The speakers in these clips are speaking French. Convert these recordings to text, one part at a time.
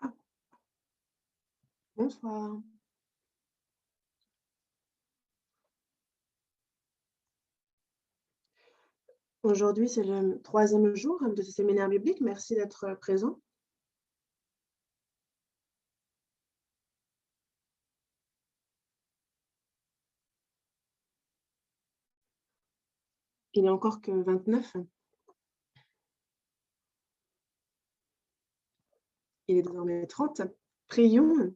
Ah, bonsoir. Aujourd'hui, c'est le troisième jour de ce séminaire biblique. Merci d'être présent. Il n'est encore que 29. Il est désormais 30. Prions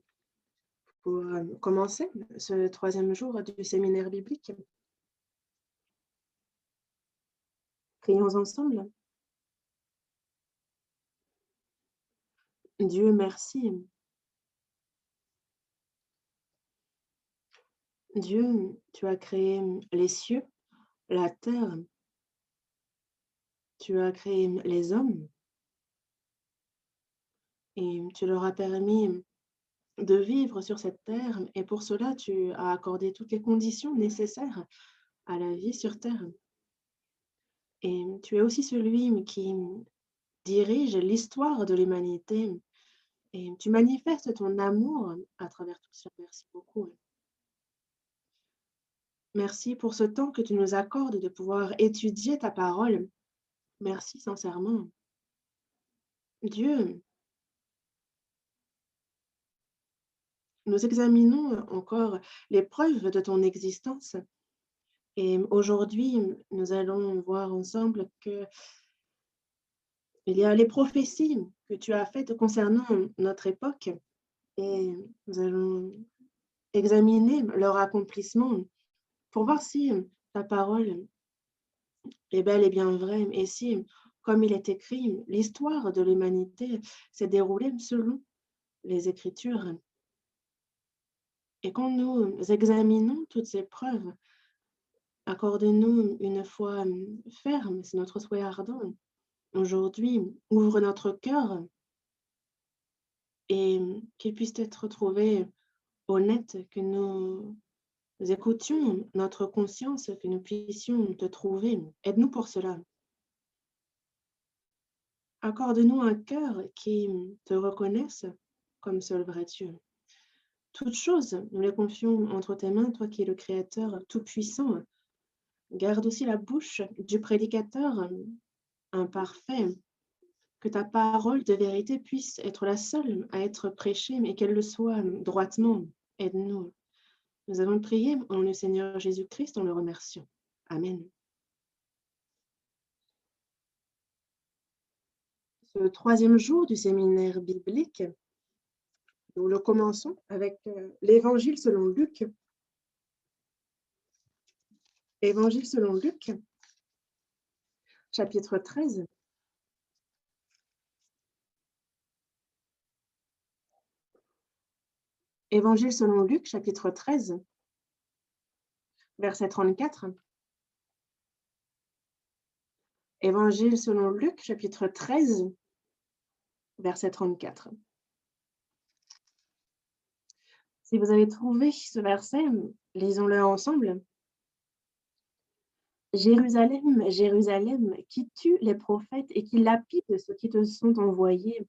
pour commencer ce troisième jour du séminaire biblique. Prions ensemble. Dieu, merci. Dieu, tu as créé les cieux, la terre, tu as créé les hommes et tu leur as permis de vivre sur cette terre et pour cela, tu as accordé toutes les conditions nécessaires à la vie sur terre. Et tu es aussi celui qui dirige l'histoire de l'humanité et tu manifestes ton amour à travers tout cela. Merci beaucoup. Merci pour ce temps que tu nous accordes de pouvoir étudier ta parole. Merci sincèrement. Dieu, nous examinons encore les preuves de ton existence et aujourd'hui, nous allons voir ensemble que il y a les prophéties que tu as faites concernant notre époque et nous allons examiner leur accomplissement pour voir si ta parole est bel et bien vraie et si, comme il est écrit, l'histoire de l'humanité s'est déroulée selon les Écritures. Et quand nous examinons toutes ces preuves, accorde-nous une foi ferme, c'est notre souhait ardent. Aujourd'hui, ouvre notre cœur et qu'il puisse être trouvé honnête, que nous écoutions notre conscience, que nous puissions te trouver. Aide-nous pour cela. Accorde-nous un cœur qui te reconnaisse comme seul vrai Dieu. Toutes choses, nous les confions entre tes mains, toi qui es le Créateur tout-puissant. Garde aussi la bouche du prédicateur imparfait, que ta parole de vérité puisse être la seule à être prêchée, mais qu'elle le soit droitement. Aide-nous. Nous avons prié au nom du Seigneur Jésus-Christ en le remerciant. Amen. Ce troisième jour du séminaire biblique, nous le commençons avec l'Évangile selon Luc. Évangile selon Luc, chapitre 13. Évangile selon Luc, chapitre 13, verset 34. Évangile selon Luc, chapitre 13, verset 34. Si vous avez trouvé ce verset, lisons-le ensemble. Jérusalem, Jérusalem, qui tue les prophètes et qui lapide ceux qui te sont envoyés.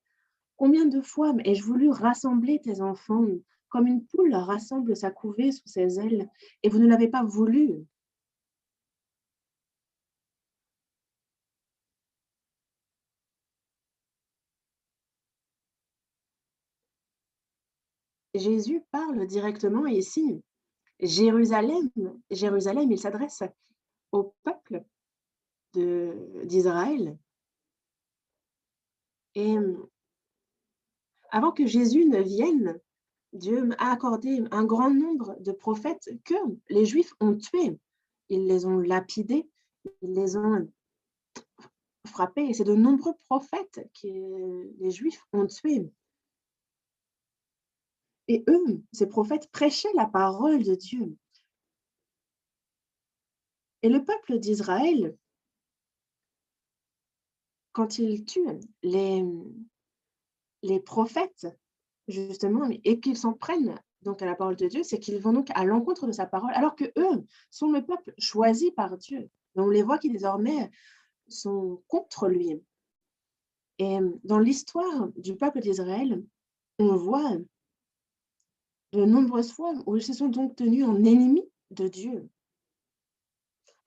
Combien de fois ai-je voulu rassembler tes enfants, comme une poule rassemble sa couvée sous ses ailes, et vous ne l'avez pas voulu. Jésus parle directement ici. Jérusalem, Jérusalem, il s'adresse au peuple d'Israël. Et avant que Jésus ne vienne, Dieu a accordé un grand nombre de prophètes que les Juifs ont tués. Ils les ont lapidés, ils les ont frappés. Et c'est de nombreux prophètes que les Juifs ont tués. Et eux, ces prophètes, prêchaient la parole de Dieu. Et le peuple d'Israël, quand il tue les prophètes, justement, et qu'ils s'en prennent donc à la parole de Dieu, c'est qu'ils vont donc à l'encontre de sa parole, alors que eux sont le peuple choisi par Dieu. Et on les voit qui désormais sont contre lui. Et dans l'histoire du peuple d'Israël, on voit de nombreuses fois où ils se sont donc tenus en ennemis de Dieu.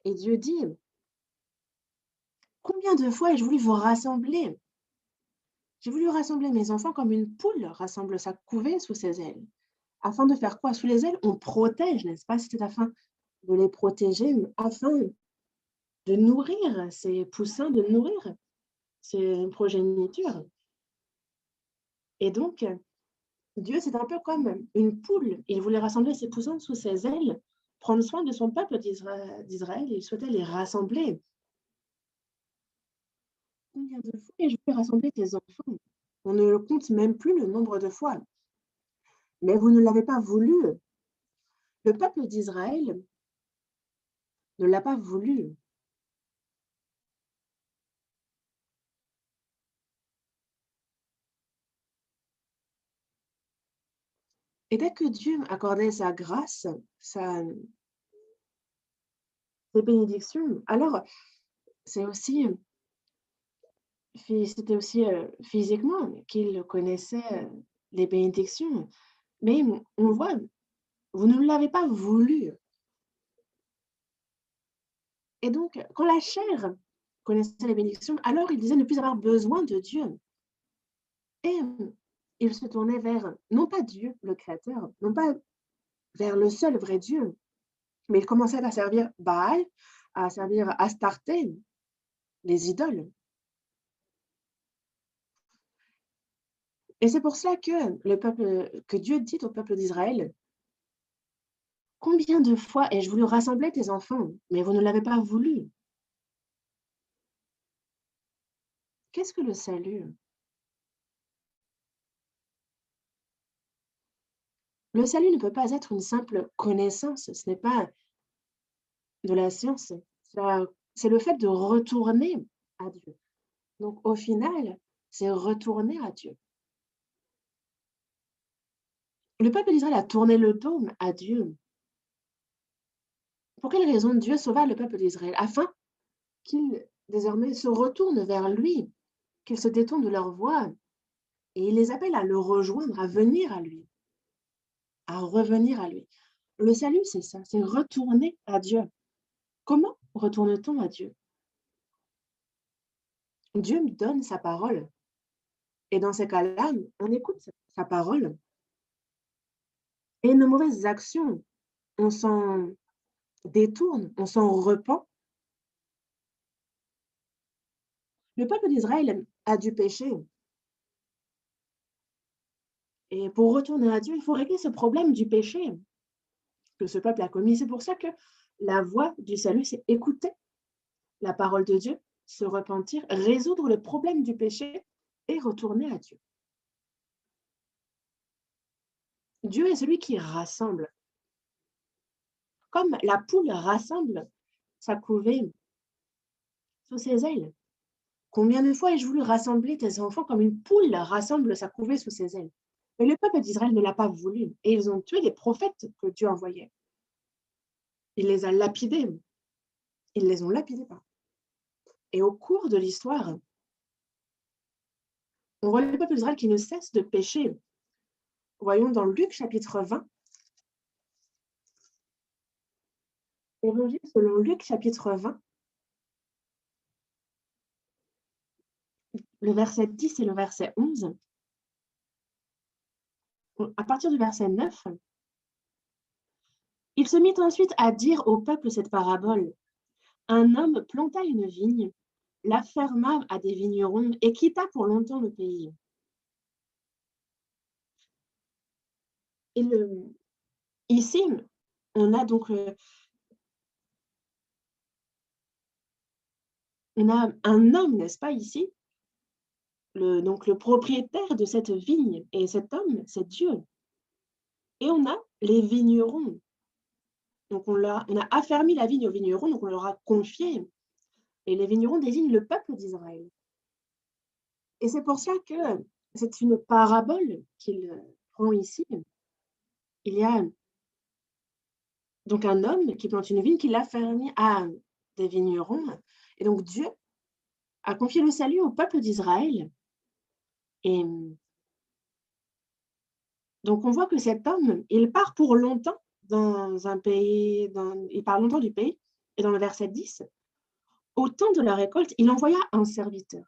Et Dieu dit, combien de fois ai-je voulu vous rassembler? J'ai voulu rassembler mes enfants comme une poule rassemble sa couvée sous ses ailes. Afin de faire quoi? Sous les ailes, on protège, n'est-ce pas? C'était afin de les protéger, afin de nourrir ces poussins, de nourrir ces progénitures. Et donc, Dieu, c'est un peu comme une poule. Il voulait rassembler ses poussins sous ses ailes, prendre soin de son peuple d'Israël, et il souhaitait les rassembler. Combien de fois ai-je voulu rassembler tes enfants? On ne compte même plus le nombre de fois. Mais vous ne l'avez pas voulu. Le peuple d'Israël ne l'a pas voulu. Et dès que Dieu accordait sa grâce, ses bénédictions, alors c'était aussi physiquement qu'il connaissait les bénédictions. Mais on voit, vous ne l'avez pas voulu. Et donc, quand la chair connaissait les bénédictions, alors il disait ne plus avoir besoin de Dieu. Et il se tournait vers, non pas Dieu, le Créateur, non pas vers le seul vrai Dieu, mais il commençait à servir Baal, à servir Astarté, les idoles. Et c'est pour cela que Dieu dit au peuple d'Israël, combien de fois ai-je voulu rassembler tes enfants, mais vous ne l'avez pas voulu. Qu'est-ce que le salut? Le salut ne peut pas être une simple connaissance, ce n'est pas de la science, c'est le fait de retourner à Dieu. Donc au final, c'est retourner à Dieu. Le peuple d'Israël a tourné le dos à Dieu. Pour quelle raison Dieu sauva le peuple d'Israël? Afin qu'ils désormais se retournent vers lui, qu'ils se détournent de leur voie, et il les appelle à le rejoindre, à venir à lui, à revenir à lui. Le salut, c'est ça, c'est retourner à Dieu. Comment retourne-t-on à Dieu? Dieu me donne sa parole. Et dans ces cas-là, on écoute sa parole. Et nos mauvaises actions, on s'en détourne, on s'en repent. Le peuple d'Israël a dû pécher. Et pour retourner à Dieu, il faut régler ce problème du péché que ce peuple a commis. C'est pour ça que la voie du salut, c'est écouter la parole de Dieu, se repentir, résoudre le problème du péché et retourner à Dieu. Dieu est celui qui rassemble. Comme la poule rassemble sa couvée sous ses ailes. Combien de fois ai-je voulu rassembler tes enfants comme une poule rassemble sa couvée sous ses ailes? Mais le peuple d'Israël ne l'a pas voulu et ils ont tué les prophètes que Dieu envoyait. Il les a lapidés. Ils les ont lapidés. Et au cours de l'histoire, on voit le peuple d'Israël qui ne cesse de pécher. Voyons dans Luc chapitre 20. Évangile selon Luc chapitre 20, le verset 10 et le verset 11. À partir du verset 9, il se mit ensuite à dire au peuple cette parabole. Un homme planta une vigne, la ferma à des vignerons et quitta pour longtemps le pays. Et ici, on a donc on a un homme, n'est-ce pas, ici, donc le propriétaire de cette vigne. Et cet homme, c'est Dieu. Et on a les vignerons. Donc on a affermi la vigne aux vignerons, donc on leur a confié. Et les vignerons désignent le peuple d'Israël. Et c'est pour ça que C'est une parabole qu'il prend ici. Il y a donc un homme qui plante une vigne, qui l'a fermée à des vignerons. Et donc Dieu a confié le salut au peuple d'Israël. Et donc on voit que cet homme, il part pour longtemps dans un pays, il part longtemps du pays. Et dans le verset 10, au temps de la récolte, il envoya un serviteur.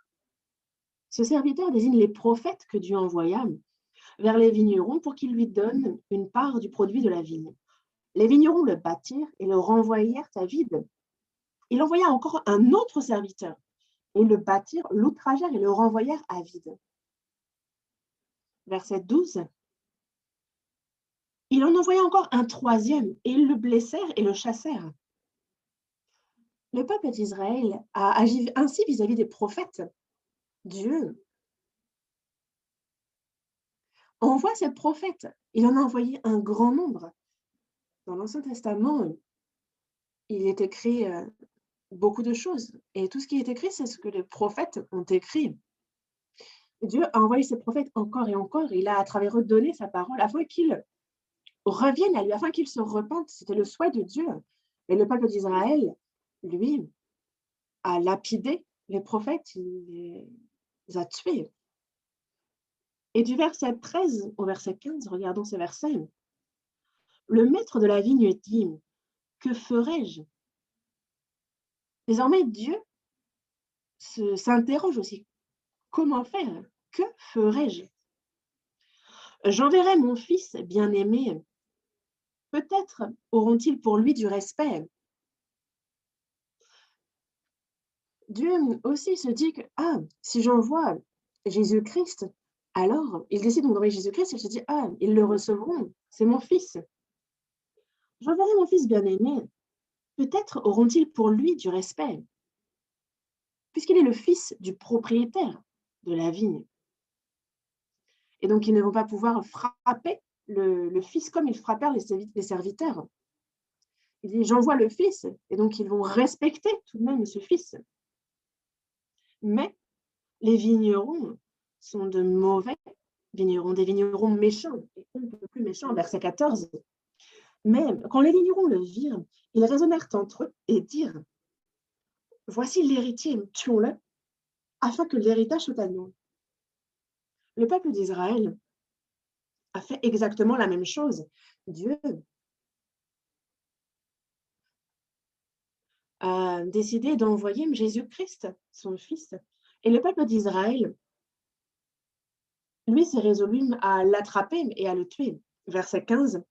Ce serviteur désigne les prophètes que Dieu envoya vers les vignerons pour qu'ils lui donnent une part du produit de la vigne. Les vignerons le battirent et le renvoyèrent à vide. Il envoya encore un autre serviteur. Ils le battirent, l'outragèrent et le renvoyèrent à vide. Verset 12. Il en envoya encore un troisième, et ils le blessèrent et le chassèrent. Le peuple d'Israël a agi ainsi vis-à-vis des prophètes. Dieu envoie ses prophètes. Il en a envoyé un grand nombre. Dans l'Ancien Testament, il est écrit beaucoup de choses. Et tout ce qui est écrit, c'est ce que les prophètes ont écrit. Dieu a envoyé ses prophètes encore et encore. Il a à travers eux donné sa parole afin qu'ils reviennent à lui, afin qu'ils se repentent. C'était le souhait de Dieu. Et le peuple d'Israël, lui, a lapidé les prophètes, il les a tués. Et du verset 13 au verset 15, regardons ces versets. Le maître de la vigne dit, que ferai-je? Désormais, Dieu s'interroge aussi. Comment faire? Que ferai-je? J'enverrai mon fils bien-aimé. Peut-être auront-ils pour lui du respect. Dieu aussi se dit que, si j'envoie Jésus-Christ, alors il décide d'envoyer Jésus-Christ, il se dit, ils le recevront, c'est mon fils. J'enverrai mon fils bien-aimé. Peut-être auront-ils pour lui du respect, puisqu'il est le fils du propriétaire de la vigne. Et donc, ils ne vont pas pouvoir frapper le fils comme ils frappèrent les serviteurs. Il dit, j'envoie le fils, et donc ils vont respecter tout de même ce fils. Mais les vignerons sont de mauvais vignerons, des vignerons méchants, et un peu plus méchants, verset 14. Mais quand les vignerons le virent, ils raisonnèrent entre eux et dirent, voici l'héritier, tuons-le, afin que l'héritage soit à nous. Le peuple d'Israël a fait exactement la même chose. Dieu a décidé d'envoyer Jésus-Christ, son fils. Et le peuple d'Israël, lui, s'est résolu à l'attraper et à le tuer. Verset 15.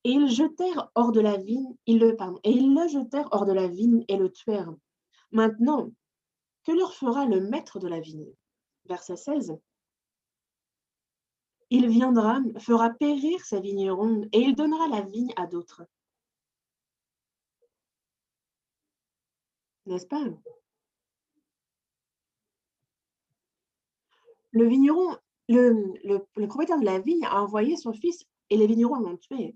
Et ils jetèrent hors de la vigne, et ils le jetèrent hors de la vigne et le tuèrent. Maintenant, que leur fera le maître de la vigne? Verset 16. Il viendra, fera périr ses vignerons, et il donnera la vigne à d'autres. N'est-ce pas? Le vigneron, le propriétaire de la vigne a envoyé son fils, et les vignerons l'ont tué.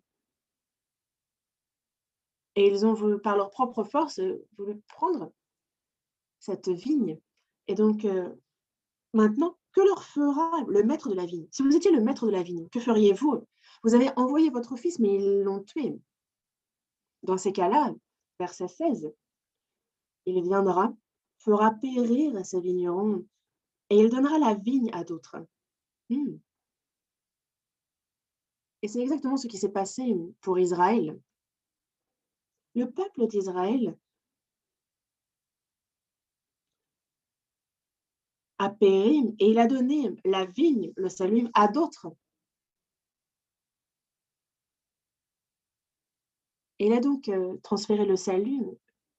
Et ils ont voulu, par leur propre force, voulu prendre cette vigne. Et donc, maintenant, que leur fera le maître de la vigne? Si vous étiez le maître de la vigne, que feriez-vous? Vous avez envoyé votre fils, mais ils l'ont tué. Dans ces cas-là, verset 16, il viendra, fera périr ses vignerons, et il donnera la vigne à d'autres. Et c'est exactement ce qui s'est passé pour Israël. Le peuple d'Israël a péri et il a donné la vigne, le salut, à d'autres. Et il a donc transféré le salut,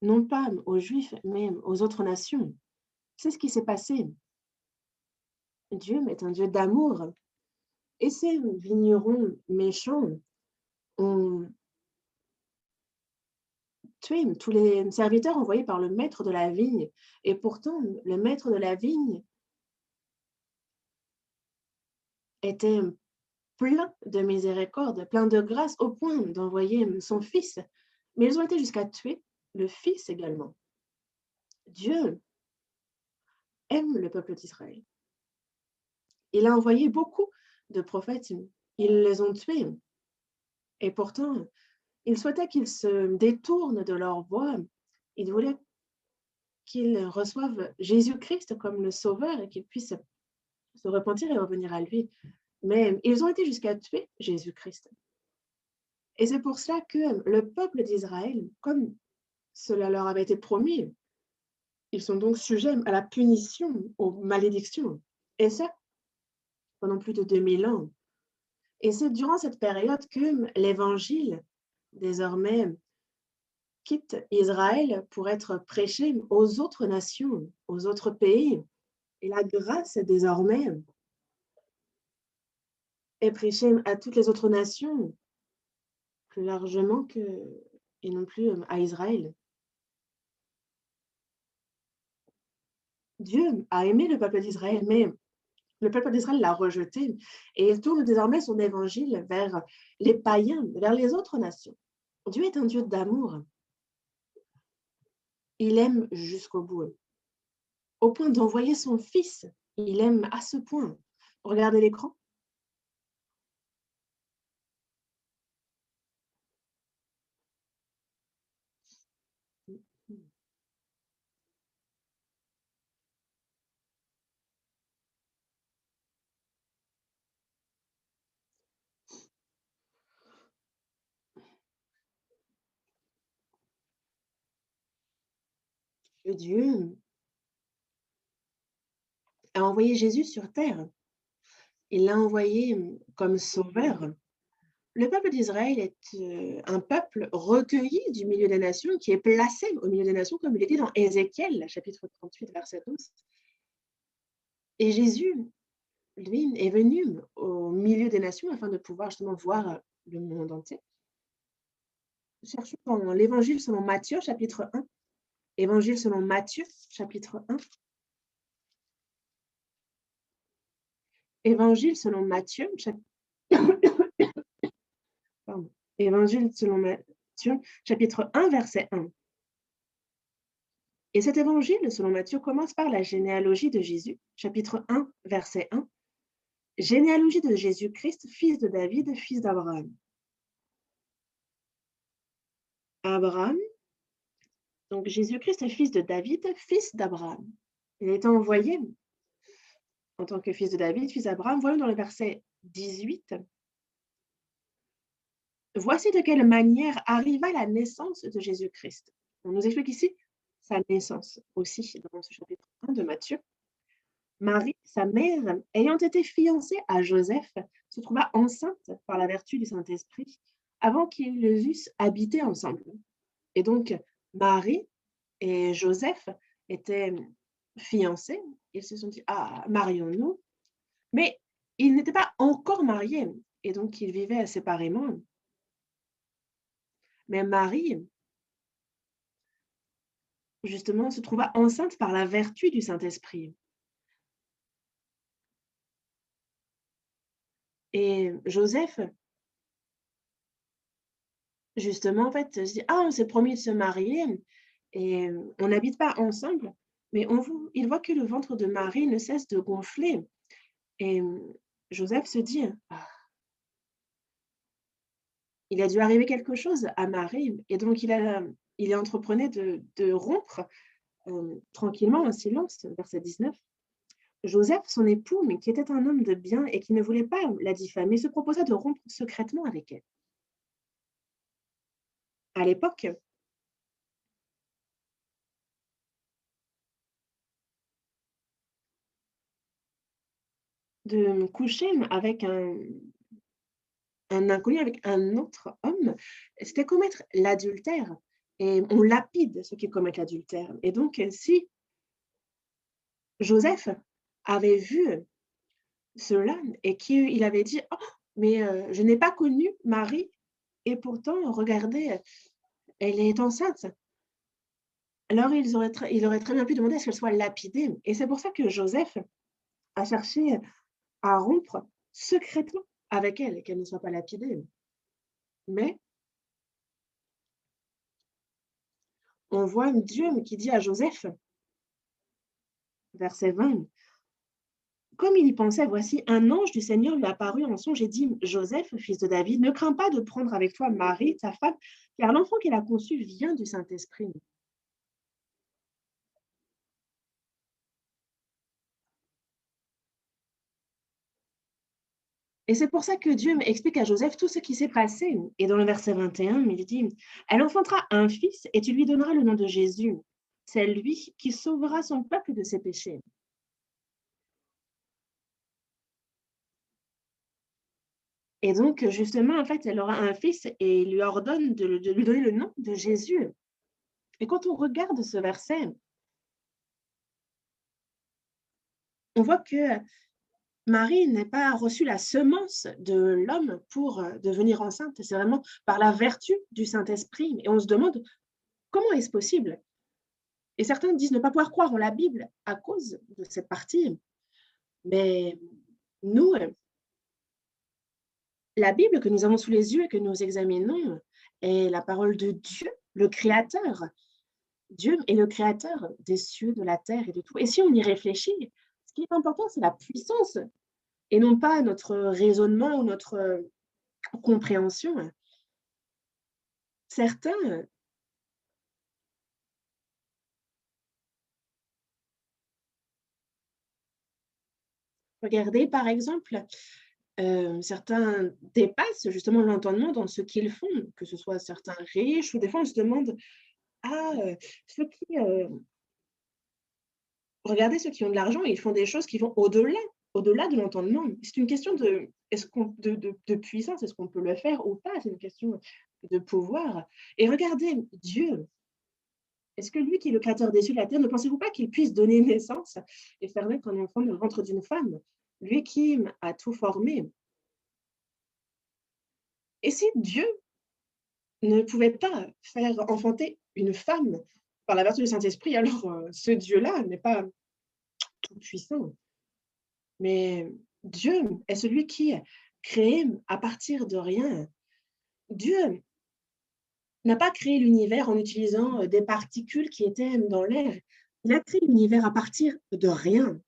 non pas aux Juifs, mais aux autres nations. C'est ce qui s'est passé. Dieu est un Dieu d'amour. Et ces vignerons méchants ont tué tous les serviteurs envoyés par le maître de la vigne. Et pourtant, le maître de la vigne était plein de miséricorde, plein de grâce, au point d'envoyer son fils. Mais ils ont été jusqu'à tuer le fils également. Dieu aime le peuple d'Israël. Il a envoyé beaucoup de prophètes. Ils les ont tués. Et pourtant, il souhaitait qu'ils se détournent de leur voie. Il voulait qu'ils reçoivent Jésus-Christ comme le Sauveur et qu'ils puissent se repentir et revenir à lui. Mais ils ont été jusqu'à tuer Jésus-Christ. Et c'est pour cela que le peuple d'Israël, comme cela leur avait été promis, ils sont donc sujets à la punition, aux malédictions. Et ça, pendant plus de 2000 ans. Et c'est durant cette période que l'Évangile, désormais, quitte Israël pour être prêché aux autres nations, aux autres pays. Et la grâce, désormais, est prêchée à toutes les autres nations, plus largement et non plus à Israël. Dieu a aimé le peuple d'Israël, mais le peuple d'Israël l'a rejeté et il tourne désormais son évangile vers les païens, vers les autres nations. Dieu est un Dieu d'amour. Il aime jusqu'au bout, au point d'envoyer son Fils. Il aime à ce point. Regardez l'écran. Dieu a envoyé Jésus sur terre. Il l'a envoyé comme sauveur. Le peuple d'Israël est un peuple recueilli du milieu des nations, qui est placé au milieu des nations, comme il est dit dans Ézéchiel, chapitre 38, verset 12. Et Jésus, lui, est venu au milieu des nations afin de pouvoir justement voir le monde entier. Cherchons dans l'Évangile selon Matthieu, chapitre 1. Évangile selon Matthieu, chapitre 1. Évangile selon Matthieu, Pardon. Évangile selon Matthieu, chapitre 1, verset 1. Et cet évangile, selon Matthieu, commence par la généalogie de Jésus, chapitre 1, verset 1. Généalogie de Jésus-Christ, fils de David, fils d'Abraham. Abraham, donc Jésus-Christ est fils de David, fils d'Abraham. Il a été envoyé en tant que fils de David, fils d'Abraham. Voyons dans le verset 18. Voici de quelle manière arriva la naissance de Jésus-Christ. On nous explique ici sa naissance aussi dans ce chapitre 1 de Matthieu. Marie, sa mère, ayant été fiancée à Joseph, se trouva enceinte par la vertu du Saint-Esprit avant qu'ils eussent habité ensemble. Et donc, Marie et Joseph étaient fiancés. Ils se sont dit, ah, marions-nous. Mais ils n'étaient pas encore mariés. Et donc, ils vivaient séparément. Mais Marie, justement, se trouva enceinte par la vertu du Saint-Esprit. Et Joseph, justement, en fait, se dit, ah, on s'est promis de se marier et on n'habite pas ensemble, mais il voit que le ventre de Marie ne cesse de gonfler. Et Joseph se dit, ah, il a dû arriver quelque chose à Marie. Et donc, il entreprenait de rompre tranquillement, en silence, verset 19. Joseph, son époux, mais qui était un homme de bien et qui ne voulait pas la diffamer, se proposa de rompre secrètement avec elle. À l'époque, de coucher avec un inconnu, avec un autre homme, c'était commettre l'adultère. Et on lapide ceux qui commettent l'adultère. Et donc, si Joseph avait vu cela et qu'il avait dit, oh, mais je n'ai pas connu Marie et pourtant, regardez, elle est enceinte. Alors, il aurait très bien pu demander à ce qu'elle soit lapidée. Et c'est pour ça que Joseph a cherché à rompre secrètement avec elle et qu'elle ne soit pas lapidée. Mais on voit Dieu qui dit à Joseph, verset 20, comme il y pensait, voici, un ange du Seigneur lui apparut en songe et dit, Joseph, fils de David, ne crains pas de prendre avec toi Marie, ta femme, car l'enfant qu'elle a conçu vient du Saint-Esprit. Et c'est pour ça que Dieu explique à Joseph tout ce qui s'est passé. Et dans le verset 21, il dit, elle enfantera un fils et tu lui donneras le nom de Jésus. C'est lui qui sauvera son peuple de ses péchés. Et donc, justement, en fait, elle aura un fils et il lui ordonne de lui donner le nom de Jésus. Et quand on regarde ce verset, on voit que Marie n'a pas reçu la semence de l'homme pour devenir enceinte. C'est vraiment par la vertu du Saint-Esprit. Et on se demande comment est-ce possible? Et certains disent ne pas pouvoir croire en la Bible à cause de cette partie. Mais nous, la Bible que nous avons sous les yeux et que nous examinons est la parole de Dieu, le Créateur. Dieu est le Créateur des cieux, de la terre et de tout. Et si on y réfléchit, ce qui est important, c'est la puissance et non pas notre raisonnement ou notre compréhension. Certains, regardez par exemple, certains dépassent justement l'entendement dans ce qu'ils font, que ce soit certains riches ou des fois on se demande: «Ah, ceux qui, regardez ceux qui ont de l'argent, ils font des choses qui vont au-delà de l'entendement». C'est une question de est-ce qu'on de puissance, est-ce qu'on peut le faire ou pas? C'est une question de pouvoir et regardez Dieu, est-ce que lui qui est le créateur des cieux et de la terre, ne pensez-vous pas qu'il puisse donner naissance et faire naître un enfant dans le ventre d'une femme? Lui qui a tout formé. Et si Dieu ne pouvait pas faire enfanter une femme par la vertu du Saint-Esprit, alors ce Dieu-là n'est pas tout puissant. Mais Dieu est celui qui crée à partir de rien. Dieu n'a pas créé l'univers en utilisant des particules qui étaient dans l'air. Il a créé l'univers à partir de rien.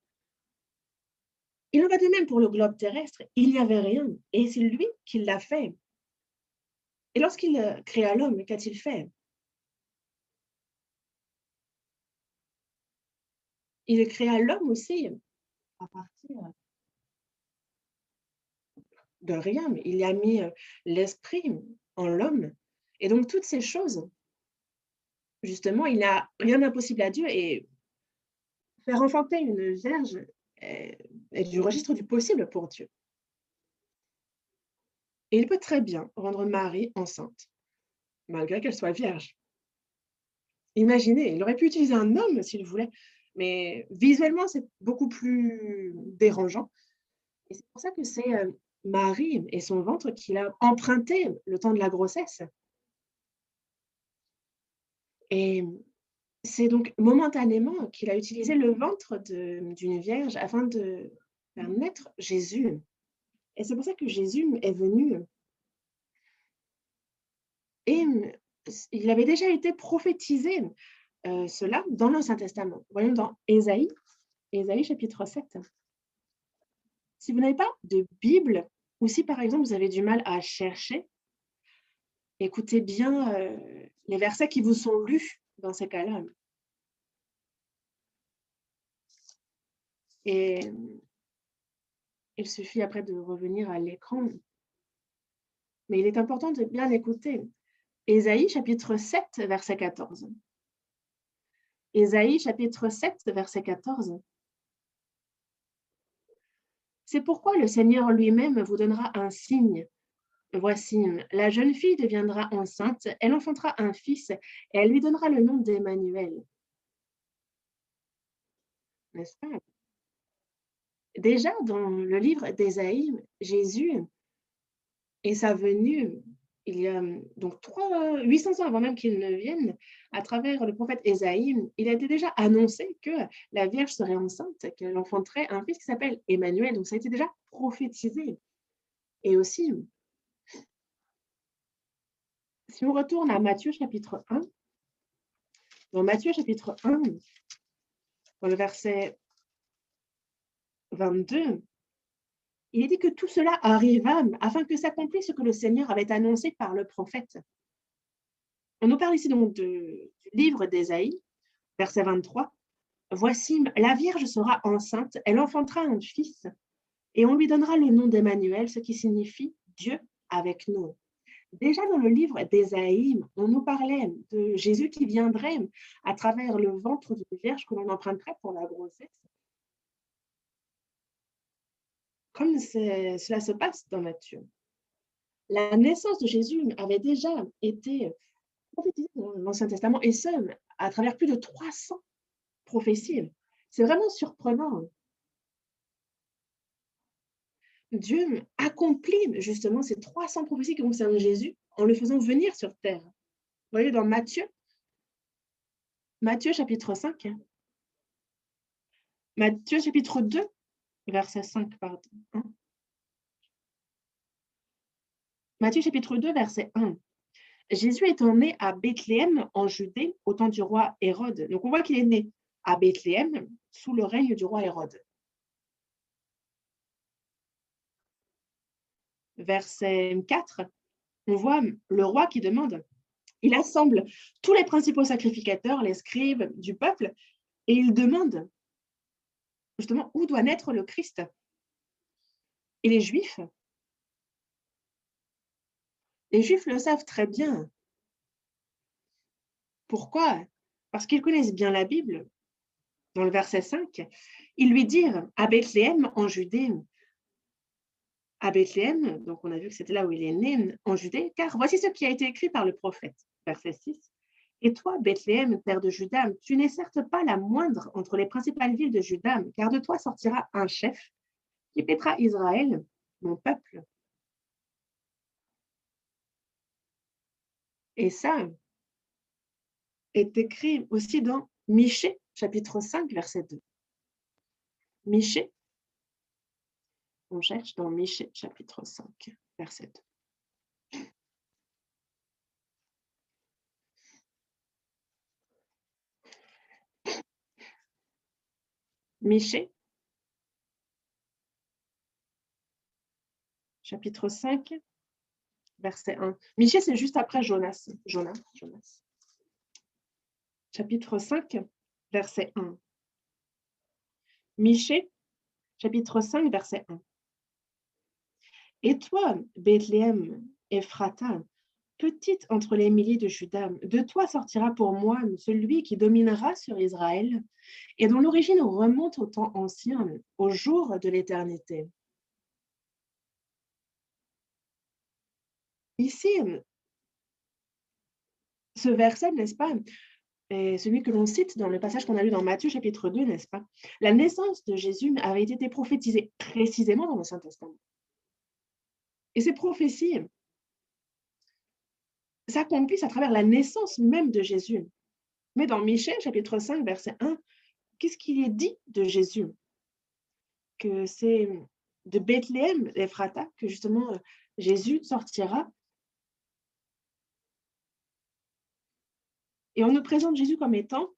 Il en va de même pour le globe terrestre. Il n'y avait rien et c'est lui qui l'a fait. Et lorsqu'il créa l'homme, qu'a-t-il fait? Il créa l'homme aussi à partir de rien, mais il a mis l'esprit en l'homme. Et donc toutes ces choses, justement, il n'y a rien d'impossible à Dieu et faire enfanter une vierge est du registre du possible pour Dieu. Et il peut très bien rendre Marie enceinte, malgré qu'elle soit vierge. Imaginez, il aurait pu utiliser un homme s'il voulait, mais visuellement, c'est beaucoup plus dérangeant. Et c'est pour ça que c'est Marie et son ventre qu'il a emprunté le temps de la grossesse. Et c'est donc momentanément qu'il a utilisé le ventre d'une vierge afin de faire naître Jésus. Et c'est pour ça que Jésus est venu et il avait déjà été prophétisé cela dans l'Ancien Testament. Voyons dans Ésaïe chapitre 7. Si vous n'avez pas de Bible ou si par exemple vous avez du mal à chercher, écoutez bien les versets qui vous sont lus dans ces cas-là. Et il suffit après de revenir à l'écran. Mais il est important de bien écouter. Ésaïe chapitre 7, verset 14. Ésaïe chapitre 7, verset 14. C'est pourquoi le Seigneur lui-même vous donnera un signe. Voici, la jeune fille deviendra enceinte, elle enfantera un fils et elle lui donnera le nom d'Emmanuel. N'est-ce pas? Déjà dans le livre d'Ésaïe, Jésus et sa venue, il y a donc 800 ans avant même qu'il ne vienne, à travers le prophète Ésaïe, il a été déjà annoncé que la Vierge serait enceinte, qu'elle enfanterait un fils qui s'appelle Emmanuel. Donc ça a été déjà prophétisé. Et aussi, si on retourne à Matthieu chapitre 1, dans Matthieu chapitre 1, dans le verset 22, il est dit que tout cela arriva afin que s'accomplisse ce que le Seigneur avait annoncé par le prophète. On nous parle ici donc du livre d'Ésaïe, verset 23. Voici, la Vierge sera enceinte, elle enfantera un fils, et on lui donnera le nom d'Emmanuel, ce qui signifie Dieu avec nous. Déjà dans le livre d'Ésaïe, on nous parlait de Jésus qui viendrait à travers le ventre d'une vierge que l'on emprunterait pour la grossesse. Comme cela se passe dans Matthieu. La naissance de Jésus avait déjà été prophétisée dans l'Ancien Testament, et ce, à travers plus de 300 prophéties. C'est vraiment surprenant. Dieu accomplit justement ces 300 prophéties qui concernent Jésus en le faisant venir sur terre. Vous voyez dans Matthieu chapitre 5, Matthieu chapitre 2, verset 5, pardon. Matthieu chapitre 2, verset 1. Jésus étant né à Bethléem en Judée au temps du roi Hérode. Donc on voit qu'il est né à Bethléem sous le règne du roi Hérode. Verset 4, on voit le roi qui demande, il assemble tous les principaux sacrificateurs, les scribes du peuple, et il demande justement où doit naître le Christ. Et les Juifs le savent très bien. Pourquoi? Parce qu'ils connaissent bien la Bible. Dans le verset 5, ils lui dirent à Bethléem en Judée, à Bethléem, donc on a vu que c'était là où il est né, en Judée, car voici ce qui a été écrit par le prophète. Verset 6. Et toi, Bethléem, terre de Juda, tu n'es certes pas la moindre entre les principales villes de Juda, car de toi sortira un chef qui paîtra Israël, mon peuple. Et ça est écrit aussi dans Michée, chapitre 5, verset 2. Michée, on cherche dans Michée, chapitre 5, verset 2. Michée, chapitre 5, verset 1. Michée, c'est juste après Jonas. Jonas. Chapitre 5, verset 1. Michée, chapitre 5, verset 1. Et toi, Bethléem, Ephrata, petite entre les milliers de Juda, de toi sortira pour moi celui qui dominera sur Israël et dont l'origine remonte au temps ancien, au jour de l'éternité. Ici, ce verset, n'est-ce pas, est celui que l'on cite dans le passage qu'on a lu dans Matthieu chapitre 2, n'est-ce pas? La naissance de Jésus avait été prophétisée précisément dans l'Ancien Testament. Et ces prophéties s'accomplissent à travers la naissance même de Jésus. Mais dans Michée chapitre 5, verset 1, qu'est-ce qu'il est dit de Jésus? Que c'est de Bethléem, d'Ephrata, que justement Jésus sortira. Et on nous présente Jésus comme étant,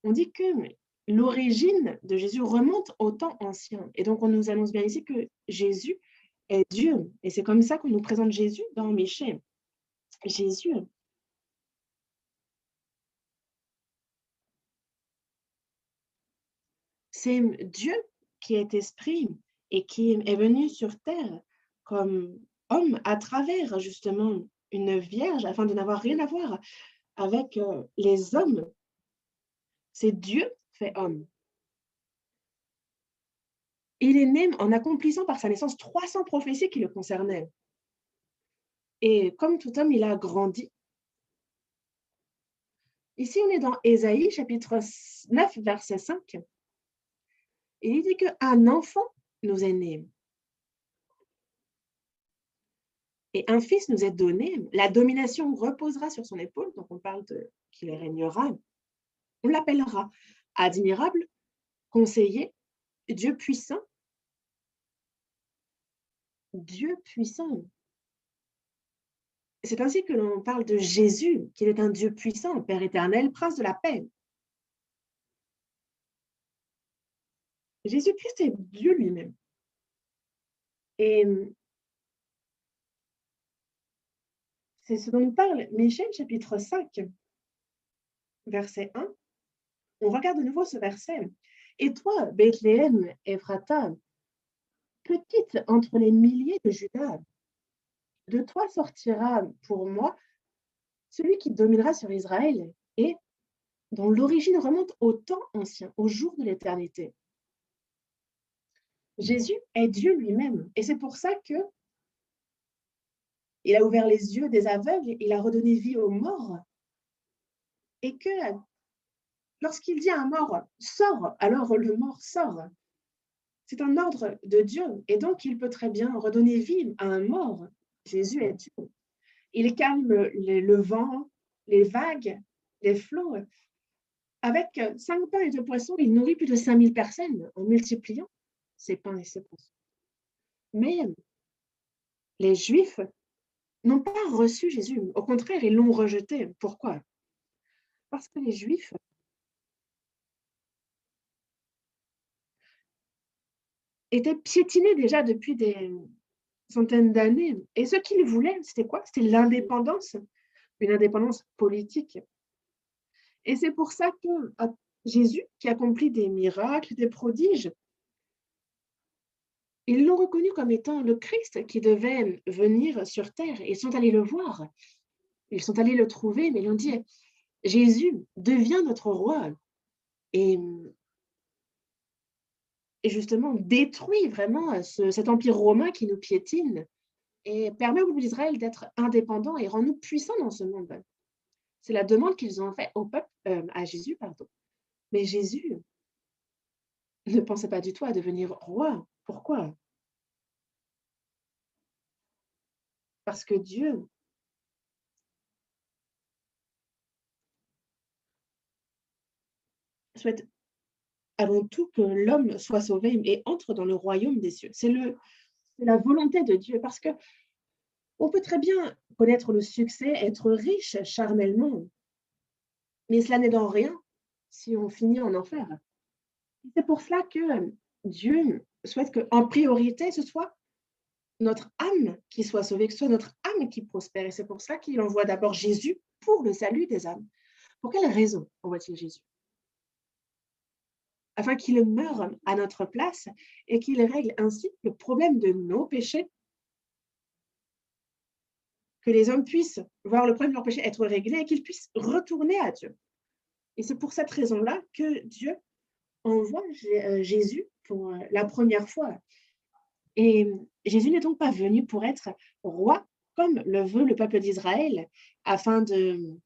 on dit que l'origine de Jésus remonte au temps ancien. Et donc on nous annonce bien ici que Jésus est Dieu. Et c'est comme ça qu'on nous présente Jésus dans Michée. Jésus, c'est Dieu qui est esprit et qui est venu sur terre comme homme à travers justement une vierge afin de n'avoir rien à voir avec les hommes. C'est Dieu fait homme. Il est né en accomplissant par sa naissance 300 prophéties qui le concernaient. Et comme tout homme, il a grandi. Ici, on est dans Ésaïe, chapitre 9, verset 5. Et il dit qu'un enfant nous est né. Et un fils nous est donné. La domination reposera sur son épaule. Donc, on parle qu'il régnera. On l'appellera admirable, conseiller, Dieu puissant. Dieu puissant. C'est ainsi que l'on parle de Jésus, qu'il est un Dieu puissant, Père éternel, Prince de la paix. Jésus-Christ est Dieu lui-même. Et c'est ce dont nous parle Michée, chapitre 5, verset 1. On regarde de nouveau ce verset. Et toi, Bethléem, Ephrata, petite entre les milliers de Juda, de toi sortira pour moi celui qui dominera sur Israël et dont l'origine remonte au temps ancien, au jour de l'éternité. Jésus est Dieu lui-même. Et c'est pour ça que il a ouvert les yeux des aveugles, il a redonné vie aux morts. Et que lorsqu'il dit à un mort, sors, alors le mort sort. C'est un ordre de Dieu. Et donc, il peut très bien redonner vie à un mort. Jésus est Dieu. Il calme le vent, les vagues, les flots. Avec 5 pains et 2 poissons, il nourrit plus de 5000 personnes en multipliant ces pains et ces poissons. Mais les Juifs n'ont pas reçu Jésus. Au contraire, ils l'ont rejeté. Pourquoi? Parce que les Juifs étaient piétinés déjà depuis des centaines d'années. Et ce qu'ils voulaient, c'était quoi? C'était l'indépendance, une indépendance politique. Et c'est pour ça que Jésus, qui accomplit des miracles, des prodiges, ils l'ont reconnu comme étant le Christ qui devait venir sur terre. Ils sont allés le voir. Ils sont allés le trouver, mais ils ont dit, Jésus devient notre roi. Et, et justement, détruit vraiment cet empire romain qui nous piétine et permet au peuple d'Israël d'être indépendant et rend-nous puissants dans ce monde. C'est la demande qu'ils ont faite au peuple, à Jésus, pardon. Mais Jésus ne pensait pas du tout à devenir roi. Pourquoi? Parce que Dieu souhaite avant tout que l'homme soit sauvé et entre dans le royaume des cieux. C'est la volonté de Dieu parce que on peut très bien connaître le succès, être riche charnellement, mais cela n'est dans rien si on finit en enfer. C'est pour cela que Dieu souhaite qu'en priorité, ce soit notre âme qui soit sauvée, que ce soit notre âme qui prospère. Et c'est pour ça qu'il envoie d'abord Jésus pour le salut des âmes. Pour quelle raison envoie-t-il Jésus? Afin qu'il meure à notre place et qu'il règle ainsi le problème de nos péchés, que les hommes puissent voir le problème de leur péché être réglé et qu'ils puissent retourner à Dieu. Et c'est pour cette raison-là que Dieu envoie Jésus pour la première fois. Et Jésus n'est donc pas venu pour être roi comme le veut le peuple d'Israël, afin de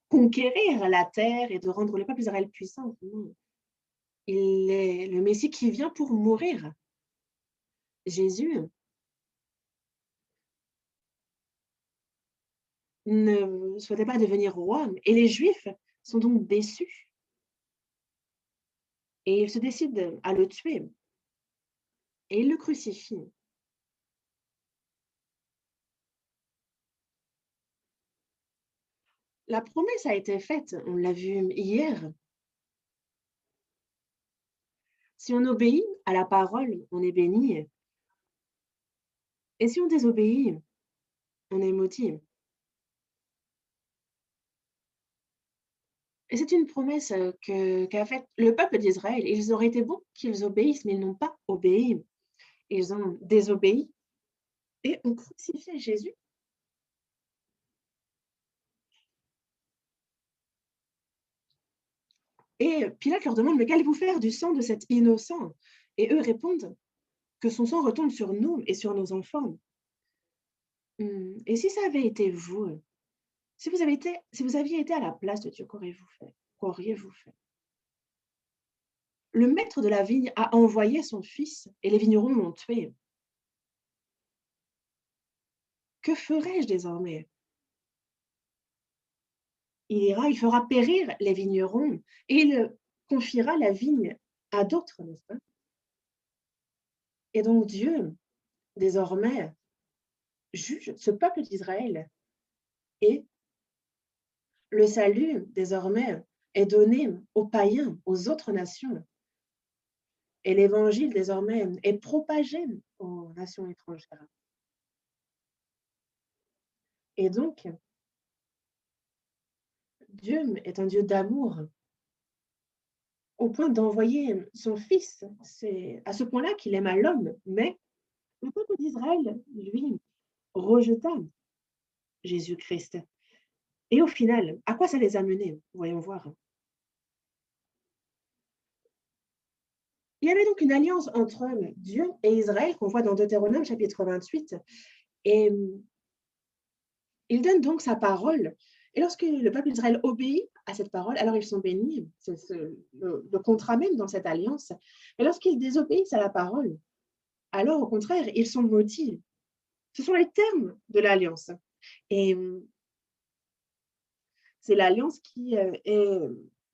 conquérir la terre et de rendre le peuple d'Israël puissant. Non. Il est le Messie qui vient pour mourir. Jésus ne souhaitait pas devenir roi et les Juifs sont donc déçus et ils se décident à le tuer et ils le crucifient. La promesse a été faite, on l'a vu hier. Si on obéit à la parole, on est béni. Et si on désobéit, on est maudit. Et c'est une promesse qu'a faite le peuple d'Israël. Ils auraient été bons qu'ils obéissent, mais ils n'ont pas obéi. Ils ont désobéi et ont crucifié Jésus. Et Pilate leur demande, mais qu'allez-vous faire du sang de cet innocent? Et eux répondent que son sang retombe sur nous et sur nos enfants. Et si ça avait été vous, si vous aviez été à la place de Dieu, qu'auriez-vous fait? Qu'auriez-vous fait? Le maître de la vigne a envoyé son fils et les vignerons l'ont tué. Que ferais-je désormais? Il ira, il fera périr les vignerons et il confiera la vigne à d'autres, n'est-ce pas? Et donc Dieu, désormais, juge ce peuple d'Israël et le salut, désormais, est donné aux païens, aux autres nations. Et l'évangile, désormais, est propagé aux nations étrangères. Et donc, Dieu est un Dieu d'amour, au point d'envoyer son Fils. C'est à ce point-là qu'il aima l'homme. Mais le peuple d'Israël, lui, rejeta Jésus-Christ. Et au final, à quoi ça les a menés? Voyons voir. Il y avait donc une alliance entre Dieu et Israël qu'on voit dans Deutéronome chapitre 28. Et il donne donc sa parole. Et lorsque le peuple d'Israël obéit à cette parole, alors ils sont bénis. C'est le contrat même dans cette alliance. Et lorsqu'ils désobéissent à la parole, alors au contraire, ils sont maudits. Ce sont les termes de l'alliance. Et c'est l'alliance qui est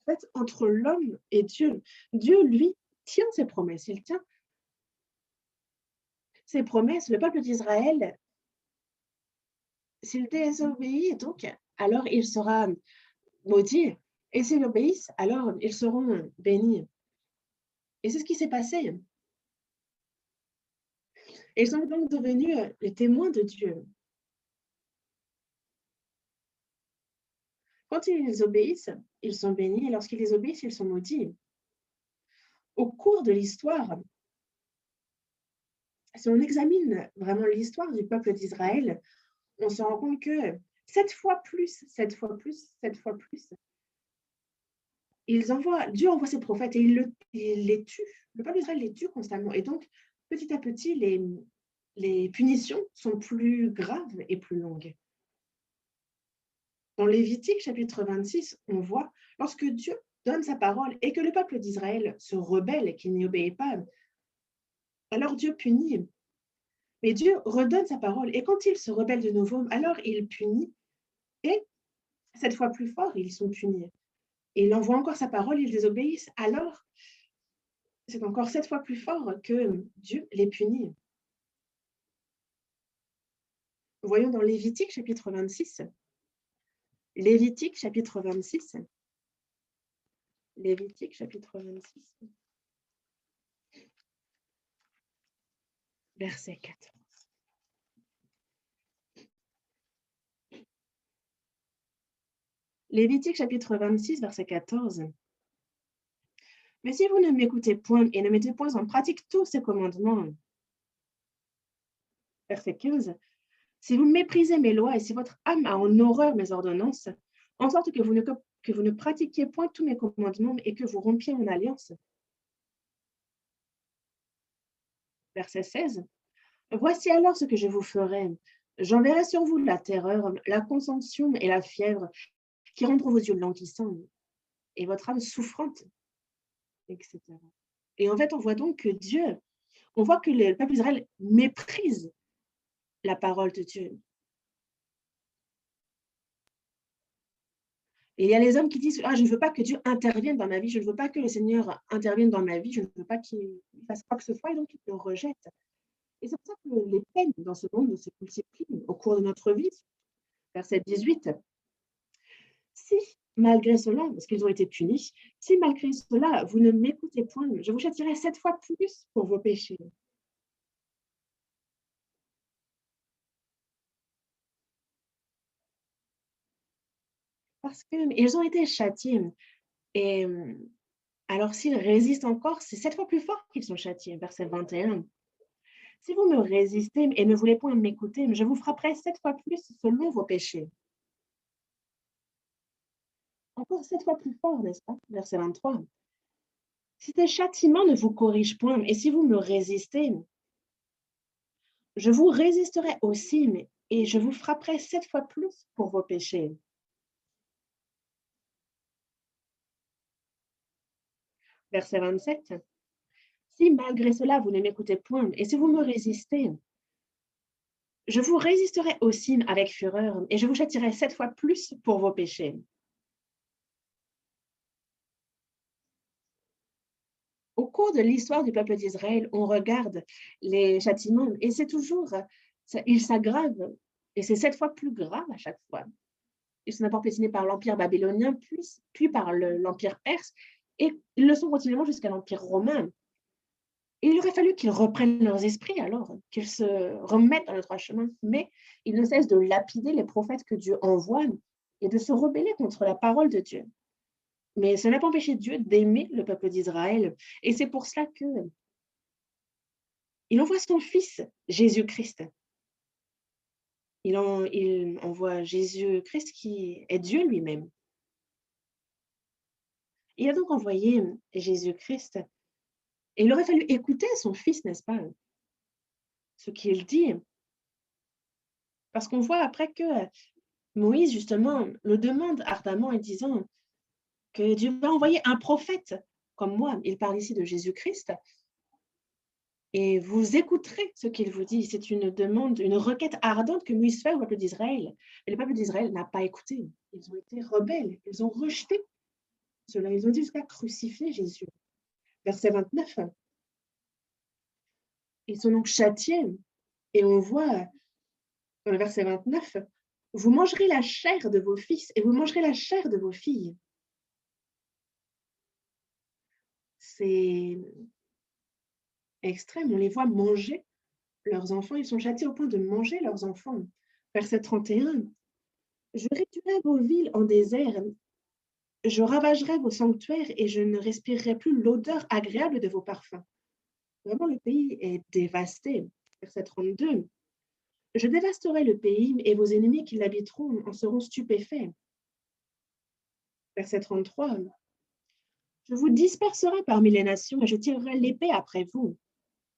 faite entre l'homme et Dieu. Dieu, lui, tient ses promesses. Il tient ses promesses. Le peuple d'Israël, s'il désobéit, donc, alors il sera maudit. Et s'ils obéissent, alors ils seront bénis. Et c'est ce qui s'est passé. Et ils sont donc devenus les témoins de Dieu. Quand ils obéissent, ils sont bénis. Et lorsqu'ils désobéissent, ils sont maudits. Au cours de l'histoire, si on examine vraiment l'histoire du peuple d'Israël, on se rend compte que 7 fois plus, Dieu envoie ses prophètes et il les tue. Le peuple d'Israël les tue constamment. Et donc, petit à petit, les punitions sont plus graves et plus longues. Dans Lévitique chapitre 26, on voit, lorsque Dieu donne sa parole et que le peuple d'Israël se rebelle et qu'il n'y obéit pas, alors Dieu punit. Mais Dieu redonne sa parole et quand ils se rebellent de nouveau, alors il punit et 7 fois plus fort, ils sont punis. Et il envoie encore sa parole, ils désobéissent. Alors, c'est encore 7 fois plus fort que Dieu les punit. Voyons dans Lévitique chapitre 26. Lévitique chapitre 26. Lévitique chapitre 26. Verset 4. Lévitique chapitre 26, verset 14. Mais si vous ne m'écoutez point et ne mettez point en pratique tous ces commandements, verset 15, si vous méprisez mes lois et si votre âme a en horreur mes ordonnances, en sorte que vous ne pratiquiez point tous mes commandements et que vous rompiez mon alliance. Verset 16, voici alors ce que je vous ferai. J'enverrai sur vous la terreur, la consomption et la fièvre qui rendront vos yeux languissants et votre âme souffrante, etc. Et en fait, on voit donc que on voit que le peuple d'Israël méprise la parole de Dieu. Et il y a les hommes qui disent, je ne veux pas que Dieu intervienne dans ma vie, je ne veux pas que le Seigneur intervienne dans ma vie, je ne veux pas qu'il fasse quoi que ce soit, et donc ils le rejettent. Et c'est pour ça que les peines dans ce monde se multiplient au cours de notre vie. Verset 18. Si malgré cela, parce qu'ils ont été punis, si malgré cela, vous ne m'écoutez point, je vous châtierai 7 fois plus pour vos péchés. Parce qu'ils ont été châtiés. Et alors, s'ils résistent encore, c'est 7 fois plus fort qu'ils sont châtiés. Verset 21. Si vous me résistez et ne voulez point m'écouter, je vous frapperai 7 fois plus selon vos péchés. Encore 7 fois plus fort, n'est-ce pas? Verset 23. Si tes châtiments ne vous corrigent point, et si vous me résistez, je vous résisterai aussi, et je vous frapperai 7 fois plus pour vos péchés. Verset 27. Si malgré cela, vous ne m'écoutez point, et si vous me résistez, je vous résisterai aussi avec fureur, et je vous châtierai 7 fois plus pour vos péchés. Au cours de l'histoire du peuple d'Israël, on regarde les châtiments, et c'est toujours, ils s'aggravent, et c'est 7 fois plus grave à chaque fois. Ils sont d'abord piétinés par l'Empire babylonien, puis par l'Empire perse, et ils le sont continuellement jusqu'à l'Empire romain. Et il aurait fallu qu'ils reprennent leurs esprits alors, qu'ils se remettent dans le droit chemin, mais ils ne cessent de lapider les prophètes que Dieu envoie et de se rebeller contre la parole de Dieu. Mais ça n'a pas empêché Dieu d'aimer le peuple d'Israël. Et c'est pour cela qu'il envoie son Fils, Jésus-Christ. Il envoie Jésus-Christ qui est Dieu lui-même. Il a donc envoyé Jésus-Christ. Et il aurait fallu écouter son Fils, n'est-ce pas? Ce qu'il dit. Parce qu'on voit après que Moïse, justement, le demande ardemment en disant que Dieu va envoyer un prophète comme moi. Il parle ici de Jésus-Christ. Et vous écouterez ce qu'il vous dit. C'est une demande, une requête ardente que Moïse fait au peuple d'Israël. Et le peuple d'Israël n'a pas écouté. Ils ont été rebelles. Ils ont rejeté cela. Ils ont dit jusqu'à crucifier Jésus. Verset 29. Ils sont donc châtiés. Et on voit dans le verset 29, vous mangerez la chair de vos fils et vous mangerez la chair de vos filles. C'est extrême. On les voit manger leurs enfants. Ils sont châtiés au point de manger leurs enfants. Verset 31. Je réduirai vos villes en désert. Je ravagerai vos sanctuaires et je ne respirerai plus l'odeur agréable de vos parfums. Vraiment, le pays est dévasté. Verset 32. Je dévasterai le pays et vos ennemis qui l'habiteront en seront stupéfaits. Verset 33. Je vous disperserai parmi les nations et je tirerai l'épée après vous.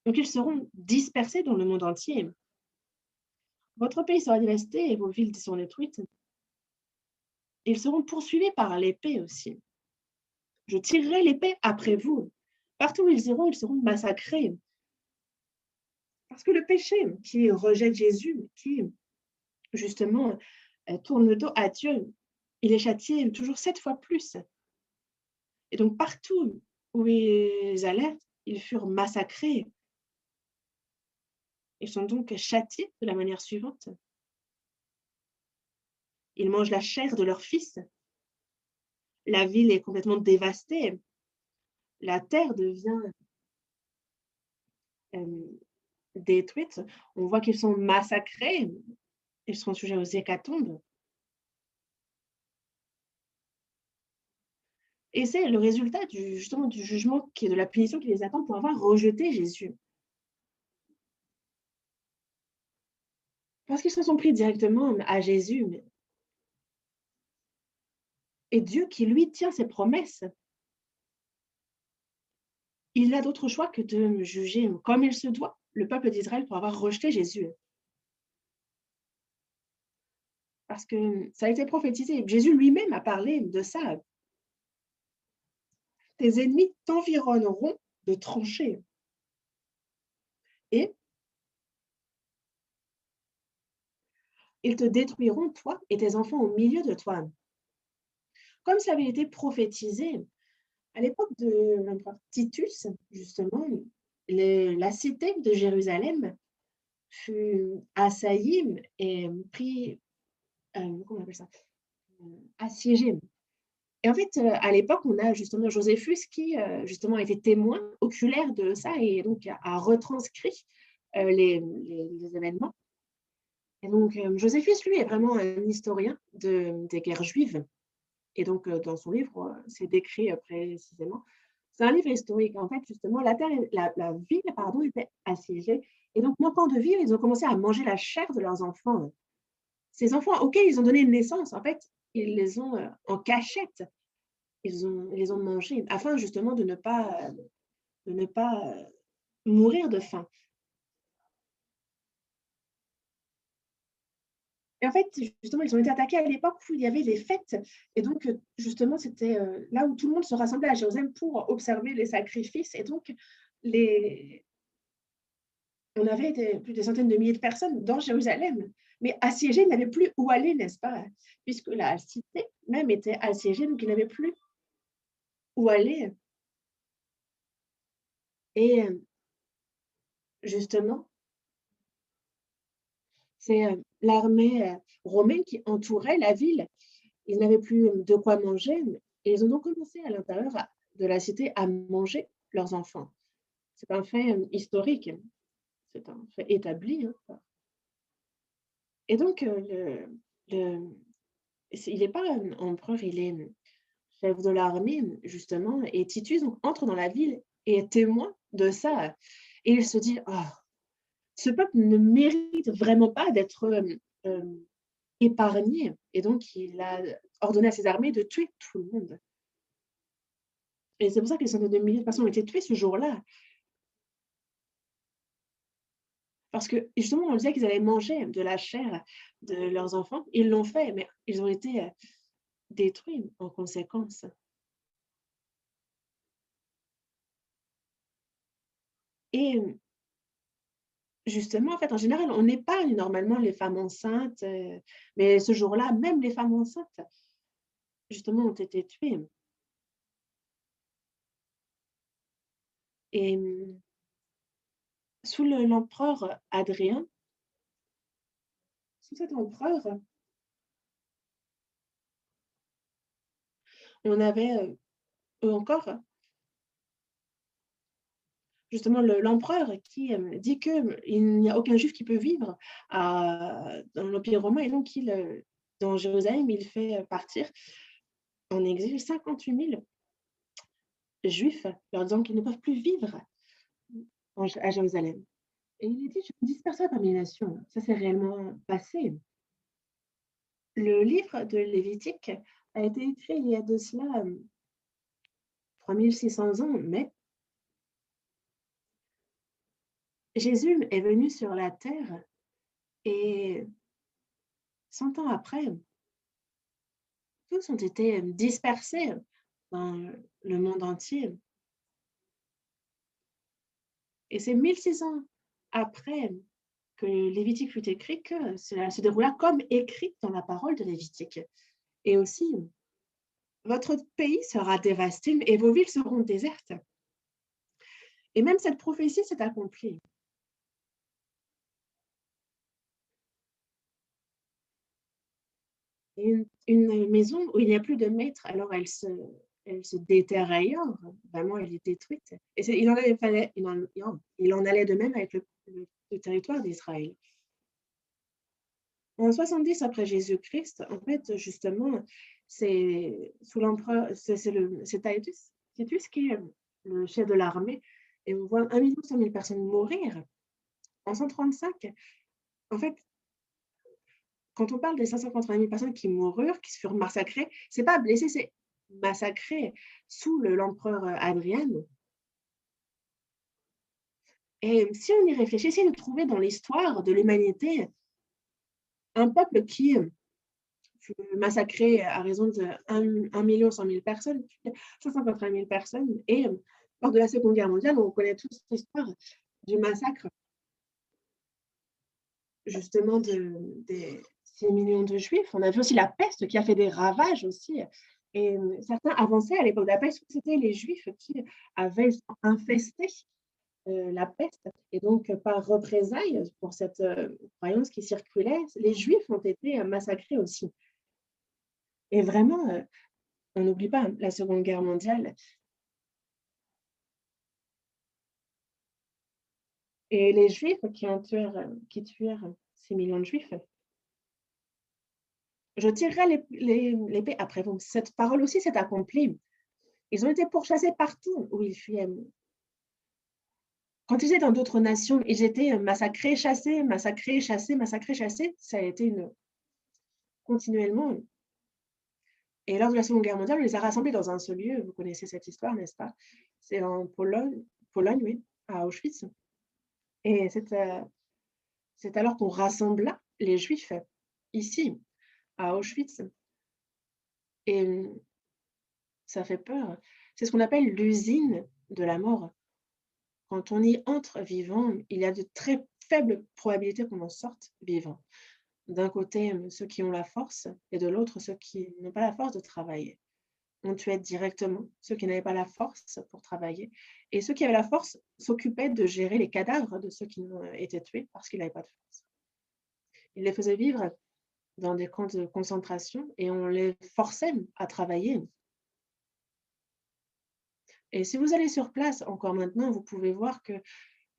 Donc ils seront dispersés dans le monde entier. Votre pays sera dévasté et vos villes seront détruites. Ils seront poursuivis par l'épée aussi. Je tirerai l'épée après vous. Partout où ils iront, ils seront massacrés. Parce que le péché qui rejette Jésus, qui justement tourne le dos à Dieu, il est châtié toujours 7 fois plus. Et donc partout où ils allèrent, ils furent massacrés. Ils sont donc châtiés de la manière suivante. Ils mangent la chair de leurs fils. La ville est complètement dévastée. La terre devient détruite. On voit qu'ils sont massacrés. Ils seront sujets aux hécatombes. Et c'est le résultat justement du jugement, de la punition qui les attend pour avoir rejeté Jésus. Parce qu'ils se sont pris directement à Jésus. Et Dieu qui, lui, tient ses promesses, il n'a d'autre choix que de juger comme il se doit le peuple d'Israël pour avoir rejeté Jésus. Parce que ça a été prophétisé. Jésus lui-même a parlé de ça. Tes ennemis t'environneront de tranchées. Et ils te détruiront, toi et tes enfants, au milieu de toi. Comme ça avait été prophétisé, à l'époque de l'empereur Titus, justement, la cité de Jérusalem fut assaillie et comment on appelle ça? Assiégée. Et en fait, à l'époque, on a justement Joséphus qui, justement, a été témoin oculaire de ça et donc a retranscrit les événements. Et donc, Joséphus, lui, est vraiment un historien des guerres juives. Et donc, dans son livre, c'est décrit précisément. C'est un livre historique. En fait, justement, la ville, pardon, était assiégée. Et donc, manquant de vivre, ils ont commencé à manger la chair de leurs enfants. Ces enfants auxquels ils ont donné naissance, en fait, ils les ont en cachette. Ils les ont mangés afin justement de ne pas mourir de faim. Et en fait, justement, ils ont été attaqués à l'époque où il y avait les fêtes. Et donc, justement, c'était là où tout le monde se rassemblait à Jérusalem pour observer les sacrifices. Et donc, on avait plus de centaines de milliers de personnes dans Jérusalem. Mais assiégés, ils n'avaient plus où aller, n'est-ce pas? Puisque la cité même était assiégée, donc ils n'avaient plus où aller. Et justement, c'est l'armée romaine qui entourait la ville. Ils n'avaient plus de quoi manger et ils ont donc commencé à l'intérieur de la cité à manger leurs enfants. C'est un fait historique, c'est un fait établi, hein. Et donc, le il n'est pas empereur, il est chef de l'armée, justement, et Titus donc entre dans la ville et est témoin de ça. Et il se dit: «Oh, ce peuple ne mérite vraiment pas d'être, épargné», et donc il a ordonné à ses armées de tuer tout le monde. Et c'est pour ça que des centaines de milliers de personnes ont été tuées ce jour-là, parce que justement, on disait qu'ils allaient manger de la chair de leurs enfants. Ils l'ont fait, mais ils ont été, détruits en conséquence. Et justement, en fait, en général, on épargne normalement les femmes enceintes, mais ce jour-là, même les femmes enceintes, justement, ont été tuées. Et sous l'empereur Adrien, sous cet empereur, on avait, encore justement l'empereur qui, dit qu'il n'y a aucun juif qui peut vivre dans l'Empire romain, et donc dans Jérusalem, il fait partir en exil 58 000 juifs, leur disant qu'ils ne peuvent plus vivre à Jérusalem. Et il est dit: «Je me disperserai parmi les nations». Ça s'est réellement passé. Le livre de Lévitique a été écrit il y a de cela 3600 ans, mais Jésus est venu sur la terre et 100 ans après, tous ont été dispersés dans le monde entier. Et c'est 1600 après que Lévitique fut écrit que cela se déroula comme écrit dans la parole de Lévitique. Et aussi, votre pays sera dévasté et vos villes seront désertes. Et même cette prophétie s'est accomplie. Une maison où il n'y a plus de maître, alors elle se détériore, vraiment elle est détruite. Et il en allait de même avec le territoire d'Israël. En 70 après Jésus-Christ, en fait, justement, c'est sous l'empereur, c'est Titus qui est le chef de l'armée, et on voit 1 100 000 personnes mourir. En 135, en fait, quand on parle des 580 000 personnes qui moururent, qui se furent massacrées, c'est pas blessés, c'est massacrés sous l'empereur Hadrian. Et si on y réfléchit, essayez de trouver dans l'histoire de l'humanité un peuple qui fut massacré à raison de 1 100 000 personnes, 580 000 personnes. Et lors de la Seconde Guerre mondiale, on connaît toute cette histoire du massacre, justement, des 6 millions de Juifs. On a vu aussi la peste qui a fait des ravages aussi. Et certains avançaient à l'époque de la peste que c'était les Juifs qui avaient infesté la peste. Et donc, par représailles pour cette croyance qui circulait, les Juifs ont été massacrés aussi. Et vraiment, on n'oublie pas la Seconde Guerre mondiale et les Juifs qui tuèrent 6 millions de Juifs. Je tirerai l'épée après vous. Cette parole aussi s'est accomplie. Ils ont été pourchassés partout où ils fuyaient. Quand ils étaient dans d'autres nations, ils étaient massacrés, chassés, massacrés, chassés, massacrés, chassés. Ça a été continuellement. Et lors de la Seconde Guerre mondiale, on les a rassemblés dans un seul lieu. Vous connaissez cette histoire, n'est-ce pas? C'est en Pologne, oui, à Auschwitz. Et c'est alors qu'on rassembla les Juifs ici, à Auschwitz. Et ça fait peur. C'est ce qu'on appelle l'usine de la mort. Quand on y entre vivant, il y a de très faibles probabilités qu'on en sorte vivant. D'un côté, ceux qui ont la force, et de l'autre, ceux qui n'ont pas la force de travailler. On tuait directement ceux qui n'avaient pas la force pour travailler. Et ceux qui avaient la force s'occupaient de gérer les cadavres de ceux qui ont été tués parce qu'ils n'avaient pas de force. Ils les faisaient vivre dans des camps de concentration et on les forçait à travailler. Et si vous allez sur place, encore maintenant, vous pouvez voir que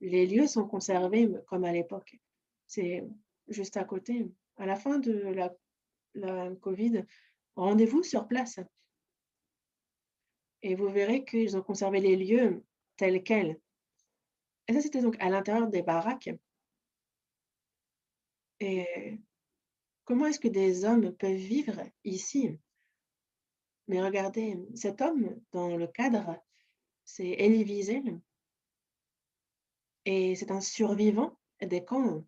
les lieux sont conservés comme à l'époque. C'est juste à côté. À la fin de la Covid, rendez-vous sur place et vous verrez qu'ils ont conservé les lieux tels quels. Et ça, c'était donc à l'intérieur des baraques. Et comment est-ce que des hommes peuvent vivre ici? Mais regardez, cet homme dans le cadre, c'est Elie Wiesel et c'est un survivant des camps.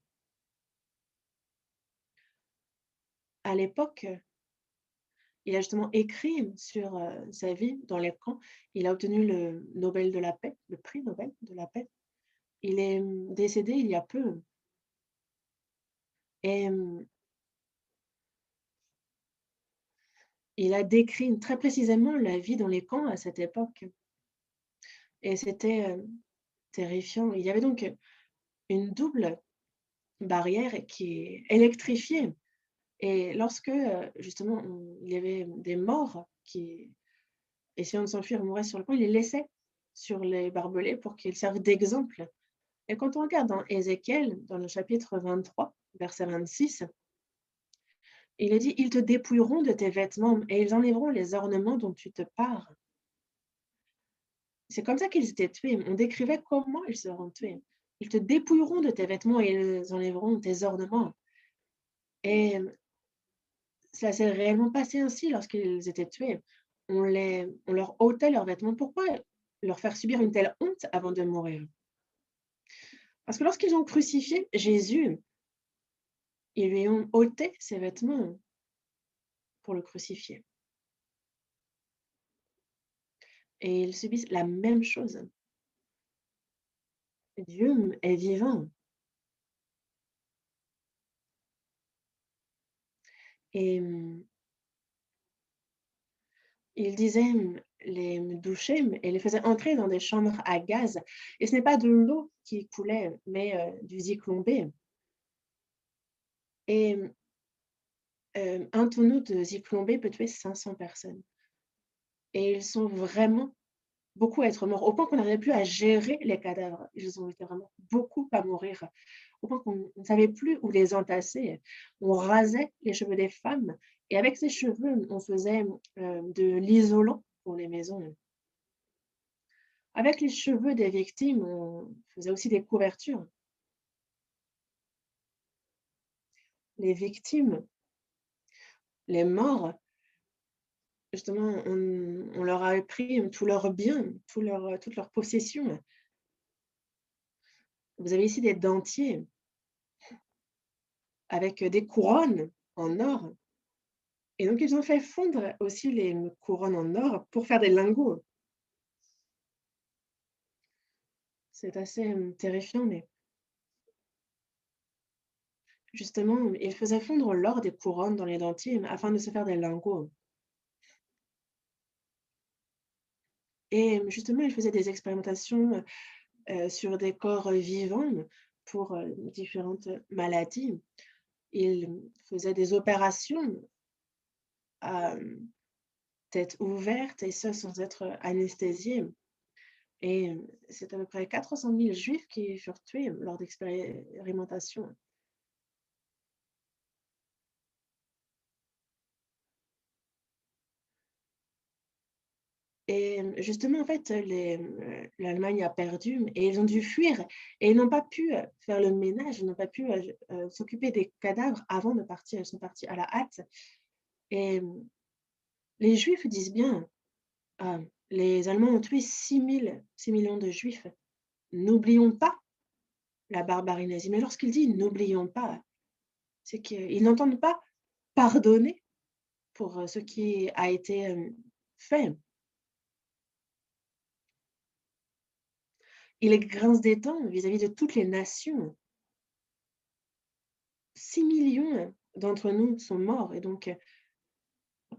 À l'époque, il a justement écrit sur, sa vie dans les camps. Il a obtenu le Nobel de la paix, le prix Nobel de la paix. Il est, décédé il y a peu et il a décrit très précisément la vie dans les camps à cette époque et c'était, terrifiant. Il y avait donc une double barrière qui est électrifiée et lorsque, justement, il y avait des morts qui, essayant de s'enfuir, mouraient sur le camp, il les laissait sur les barbelés pour qu'ils servent d'exemple. Et quand on regarde dans Ézéchiel, dans le chapitre 23, verset 26, il est dit: «Ils te dépouilleront de tes vêtements et ils enlèveront les ornements dont tu te pares». C'est comme ça qu'ils étaient tués. On décrivait comment ils seront tués. «Ils te dépouilleront de tes vêtements et ils enlèveront tes ornements» et ça s'est réellement passé ainsi lorsqu'ils étaient tués. On leur ôtait leurs vêtements. Pourquoi leur faire subir une telle honte avant de mourir? Parce que lorsqu'ils ont crucifié Jésus, ils lui ont ôté ses vêtements pour le crucifier et ils subissent la même chose. Dieu est vivant et il disait, les doucher et les faisait entrer dans des chambres à gaz et ce n'est pas de l'eau qui coulait, mais du zyklon B et 1 tonneau de zyklon B peut tuer 500 personnes et ils sont vraiment beaucoup à être morts, au point qu'on n'arrivait plus à gérer les cadavres. Ils ont été vraiment beaucoup à mourir, au point qu'on ne savait plus où les entasser. On rasait les cheveux des femmes et avec ces cheveux, on faisait, de l'isolant pour les maisons. Avec les cheveux des victimes, on faisait aussi des couvertures. Les victimes, les morts, justement, on leur avait pris tous leurs biens, toutes leurs possessions. Vous avez ici des dentiers avec, des couronnes en or et donc ils ont fait fondre aussi les couronnes en or pour faire des lingots. C'est assez, terrifiant, mais justement, ils faisaient fondre l'or des couronnes dans les dentiers afin de se faire des lingots et justement, ils faisaient des expérimentations, sur des corps, vivants pour, différentes maladies. Ils faisaient des opérations à, tête ouverte et ça sans être anesthésiés et c'est à peu près 400 000 juifs qui furent tués lors d'expérimentations et justement, en fait, l'Allemagne a perdu et ils ont dû fuir et ils n'ont pas pu, faire le ménage, ils n'ont pas pu, s'occuper des cadavres avant de partir. Ils sont partis à la hâte et les Juifs disent bien: «Ah, les Allemands ont tué 6 millions de Juifs. N'oublions pas la barbarie nazie». Mais lorsqu'il dit: «N'oublions pas», c'est qu'ils n'entendent pas pardonner pour, ce qui a été, fait. Il grince des dents vis-à-vis de toutes les nations. 6 millions d'entre nous sont morts et donc,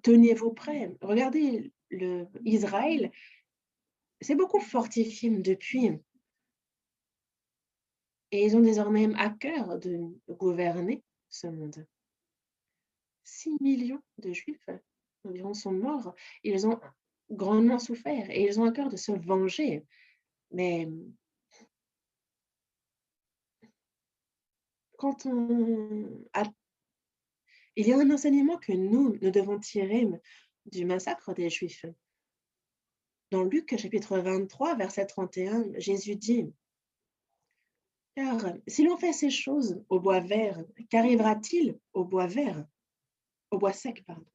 tenez-vous prêts. Regardez le Israël s'est beaucoup fortifié depuis et ils ont désormais à cœur de gouverner ce monde. 6 millions de Juifs environ sont morts. Ils ont grandement souffert et ils ont à cœur de se venger. Mais quand on a il y a un enseignement que nous devons tirer du massacre des Juifs. Dans Luc chapitre 23, verset 31, Jésus dit: «Car si l'on fait ces choses au bois vert, qu'arrivera-t-il au bois vert? Au bois sec, pardon».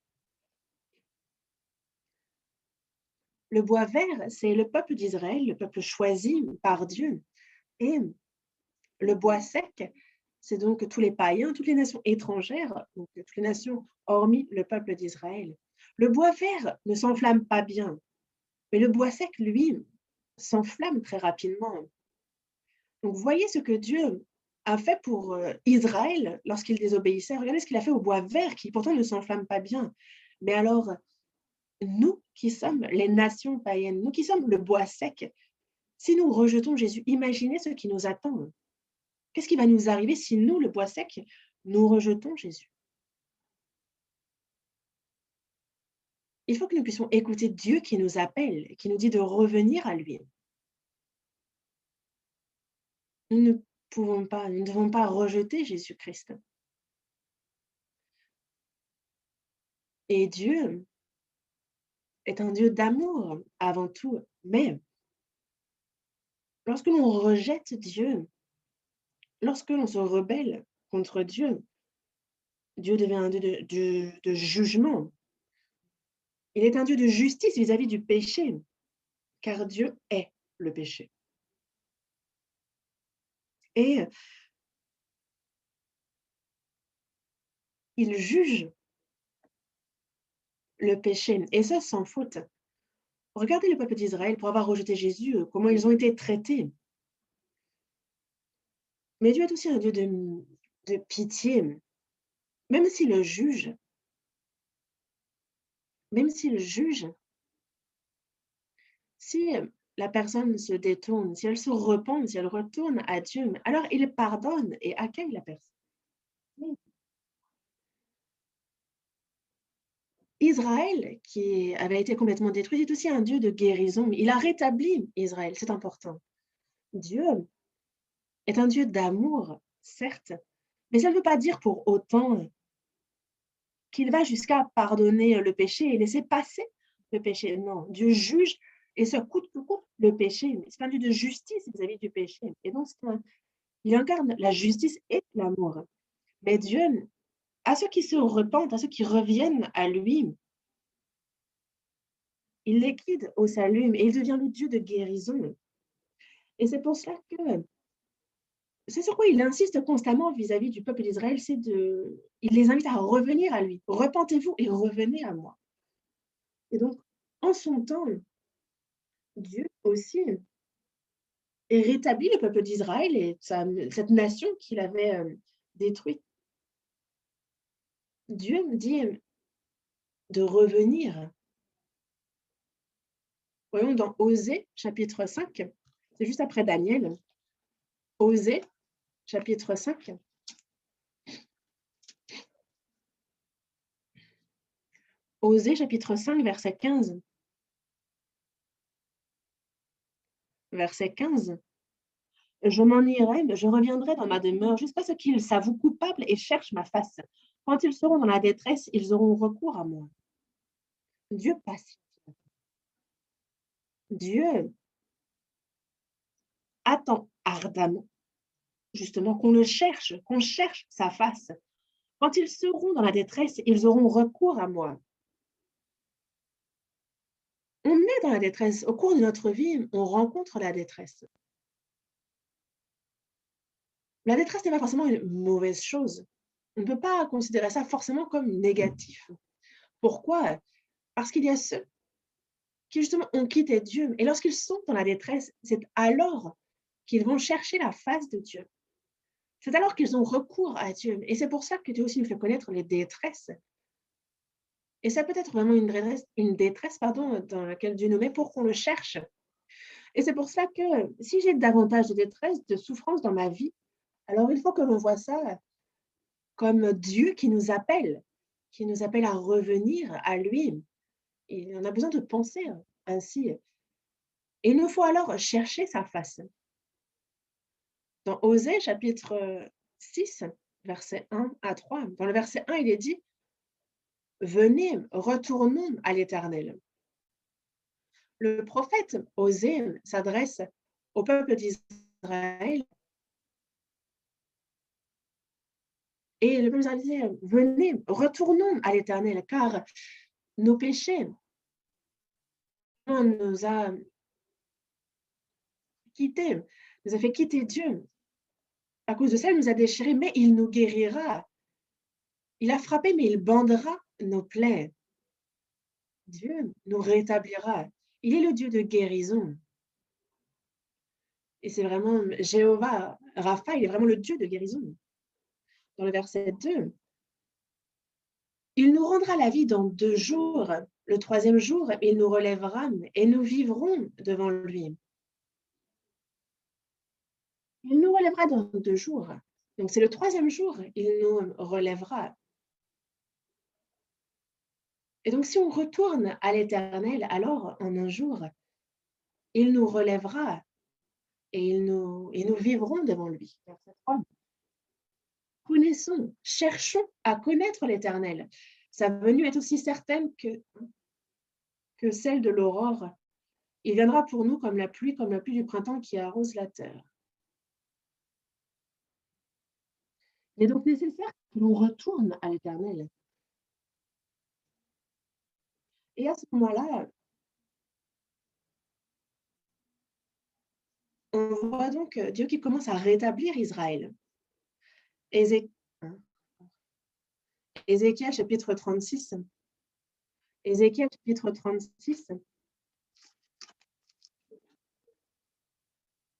Le bois vert, c'est le peuple d'Israël, le peuple choisi par Dieu. Et le bois sec, c'est donc tous les païens, toutes les nations étrangères, donc toutes les nations hormis le peuple d'Israël. Le bois vert ne s'enflamme pas bien, mais le bois sec, lui, s'enflamme très rapidement. Donc voyez ce que Dieu a fait pour Israël lorsqu'il désobéissait. Regardez ce qu'il a fait au bois vert qui pourtant ne s'enflamme pas bien. Mais alors, nous qui sommes les nations païennes, nous qui sommes le bois sec, si nous rejetons Jésus, imaginez ce qui nous attend. Qu'est-ce qui va nous arriver si nous, le bois sec, nous rejetons Jésus? Il faut que nous puissions écouter Dieu qui nous appelle, qui nous dit de revenir à lui. Nous ne pouvons pas, nous ne devons pas rejeter Jésus-Christ. Et Dieu est un Dieu d'amour avant tout. Mais lorsque l'on rejette Dieu, lorsque l'on se rebelle contre Dieu, Dieu devient un Dieu de jugement. Il est un Dieu de justice vis-à-vis du péché, car Dieu est le péché. Et il juge le péché, et ça sans faute. Regardez le peuple d'Israël pour avoir rejeté Jésus, comment ils ont été traités. Mais Dieu est aussi un Dieu de pitié, même s'il juge, même s'il juge, si la personne se détourne, si elle se repent, si elle retourne à Dieu, alors il pardonne et accueille la personne. Israël, qui avait été complètement détruit, est aussi un Dieu de guérison. Il a rétabli Israël, c'est important. Dieu est un Dieu d'amour, certes, mais ça ne veut pas dire pour autant qu'il va jusqu'à pardonner le péché et laisser passer le péché. Non, Dieu juge et se coûte que coûte le péché. C'est un Dieu de justice vis-à-vis du péché. Et donc, il incarne la justice et l'amour. Mais Dieu, à ceux qui se repentent, à ceux qui reviennent à lui, il les guide au salut et il devient le Dieu de guérison. Et c'est pour cela que c'est sur quoi il insiste constamment vis-à-vis du peuple d'Israël, il les invite à revenir à lui. Repentez-vous et revenez à moi. Et donc, en son temps, Dieu aussi rétablit le peuple d'Israël et cette nation qu'il avait détruite. Dieu me dit de revenir. Voyons dans Osée, chapitre 5, c'est juste après Daniel. Osée, chapitre 5. Osée, chapitre 5, verset 15. Verset 15. Je m'en irai, je reviendrai dans ma demeure jusqu'à ce qu'ils s'avouent coupables et cherchent ma face. Quand ils seront dans la détresse, ils auront recours à moi. Dieu patient. Dieu attend ardemment, justement, qu'on cherche sa face. Quand ils seront dans la détresse, ils auront recours à moi. On est dans la détresse. Au cours de notre vie, on rencontre la détresse. La détresse n'est pas forcément une mauvaise chose. On ne peut pas considérer ça forcément comme négatif. Pourquoi? Parce qu'il y a ceux qui justement ont quitté Dieu. Et lorsqu'ils sont dans la détresse, c'est alors qu'ils vont chercher la face de Dieu. C'est alors qu'ils ont recours à Dieu. Et c'est pour ça que Dieu aussi nous fait connaître les détresses. Et ça peut être vraiment une détresse dans laquelle Dieu nous met pour qu'on le cherche. Et c'est pour ça que si j'ai davantage de détresse, de souffrance dans ma vie, alors il faut que l'on voit ça comme Dieu qui nous appelle. qui nous appelle à revenir à lui. Et on a besoin de penser ainsi. Et il nous faut alors chercher sa face. Dans Osée, chapitre 6, versets 1 à 3, dans le verset 1, il est dit: Venez, retournons à l'Éternel. Le prophète Osée s'adresse au peuple d'Israël et le peuple d'Israël disait: Venez, retournons à l'Éternel, car nos péchés nous a quittés, nous a fait quitter Dieu. À cause de ça, il nous a déchirés, mais il nous guérira. Il a frappé, mais il bandera nos plaies. Dieu nous rétablira. Il est le Dieu de guérison. Et c'est vraiment Jéhovah, Rapha, il est vraiment le Dieu de guérison. Dans le verset 2, il nous rendra la vie dans 2 jours. Le 3e jour, il nous relèvera et nous vivrons devant lui. Il nous relèvera dans 2 jours. Donc c'est le 3e jour, il nous relèvera. Et donc si on retourne à l'Éternel, alors en un jour, il nous relèvera et nous vivrons devant lui. Verset 3. Connaissons, cherchons à connaître l'Éternel. Sa venue est aussi certaine que celle de l'aurore. Il viendra pour nous comme la pluie du printemps qui arrose la terre. Il est donc nécessaire que l'on retourne à l'Éternel. Et à ce moment-là, on voit donc Dieu qui commence à rétablir Israël. Ézéchiel chapitre 36. Ézéchiel chapitre 36.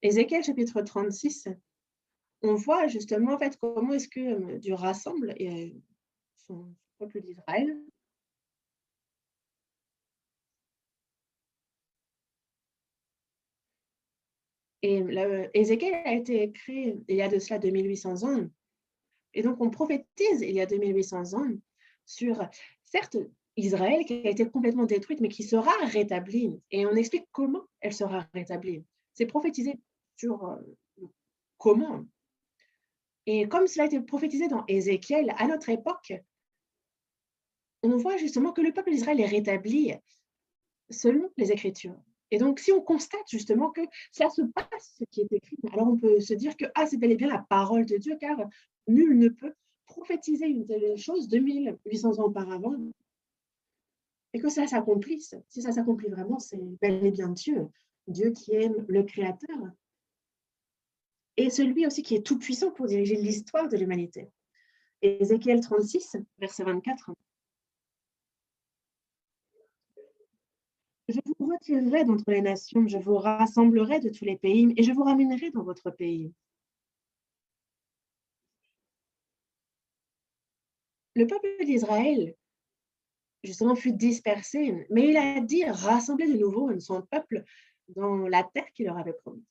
Ézéchiel chapitre 36, on voit justement en fait comment est-ce que Dieu rassemble son peuple d'Israël. Et Ézéchiel a été écrit il y a de cela 2800 ans. Et donc on prophétise il y a 2800 ans sur, certes, Israël qui a été complètement détruite, mais qui sera rétablie. Et on explique comment elle sera rétablie. C'est prophétisé sur comment. Et comme cela a été prophétisé dans Ézéchiel, à notre époque, on voit justement que le peuple d'Israël est rétabli selon les Écritures. Et donc, si on constate justement que ça se passe, ce qui est écrit, alors on peut se dire que c'est bel et bien la parole de Dieu, car nul ne peut prophétiser une telle chose 2800 ans auparavant et que ça s'accomplisse. Si ça s'accomplit vraiment, c'est bel et bien Dieu, Dieu qui est le Créateur et celui aussi qui est tout-puissant pour diriger l'histoire de l'humanité. Ézéchiel 36, verset 24. Je vous retirerai d'entre les nations, je vous rassemblerai de tous les pays et je vous ramènerai dans votre pays. Le peuple d'Israël, justement, fut dispersé, mais il a dit rassembler de nouveau son peuple dans la terre qu'il leur avait promise.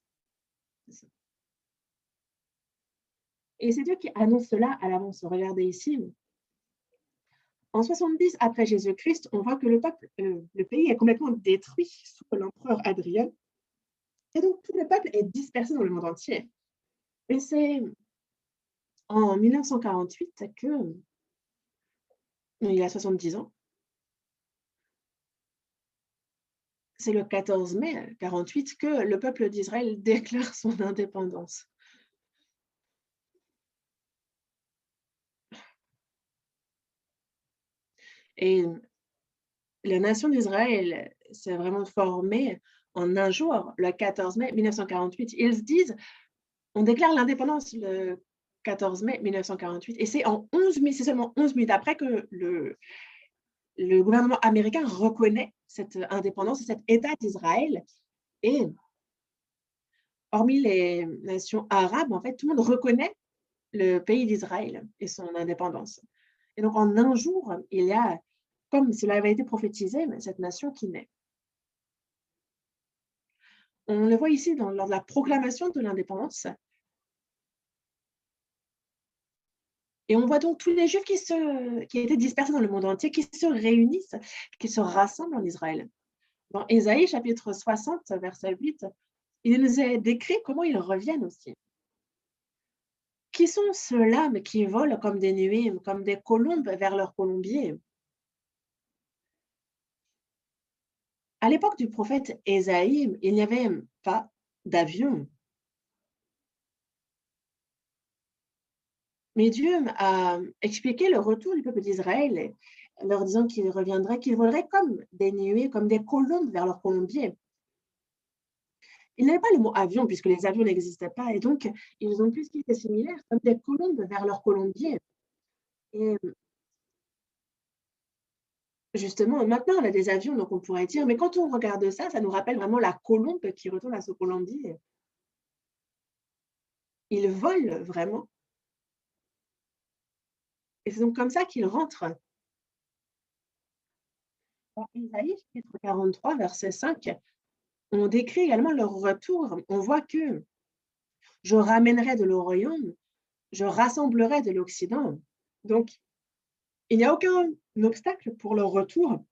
Et c'est Dieu qui annonce cela à l'avance. Regardez ici. En 70 après Jésus-Christ, on voit que le pays est complètement détruit sous l'empereur Adrien. Et donc, tout le peuple est dispersé dans le monde entier. Et c'est en 1948 que, il y a 70 ans, c'est le 14 mai 1948 que le peuple d'Israël déclare son indépendance. Et la nation d'Israël s'est vraiment formée en un jour, le 14 mai 1948. Ils se disent, on déclare l'indépendance le 14 mai 1948, et c'est seulement 11 minutes après que le gouvernement américain reconnaît cette indépendance, cet État d'Israël. Et hormis les nations arabes, en fait, tout le monde reconnaît le pays d'Israël et son indépendance. Et donc, en un jour, il y a, comme cela avait été prophétisé, cette nation qui naît. On le voit ici lors de la proclamation de l'indépendance. Et on voit donc tous les Juifs qui étaient dispersés dans le monde entier, qui se réunissent, qui se rassemblent en Israël. Dans Ésaïe chapitre 60, verset 8, il nous est décrit comment ils reviennent aussi. Qui sont ceux-là mais qui volent comme des nuées, comme des colombes vers leur colombier? À l'époque du prophète Ésaïe, il n'y avait pas d'avion. Mais Dieu a expliqué le retour du peuple d'Israël, leur disant qu'ils reviendraient, qu'ils voleraient comme des nuées, comme des colombes vers leur colombier. Il n'avait pas le mot avion, puisque les avions n'existaient pas, et donc ils ont plus qui était similaire, comme des colombes vers leur colombier. Et justement, maintenant on a des avions, donc on pourrait dire, mais quand on regarde ça, ça nous rappelle vraiment la colombe qui retourne à son colombier. Ils volent vraiment, et c'est donc comme ça qu'ils rentrent. Dans Isaïe, chapitre 43, verset 5, on décrit également leur retour. On voit que je ramènerai de l'Orient, je rassemblerai de l'Occident. Donc, il n'y a aucun obstacle pour leur retour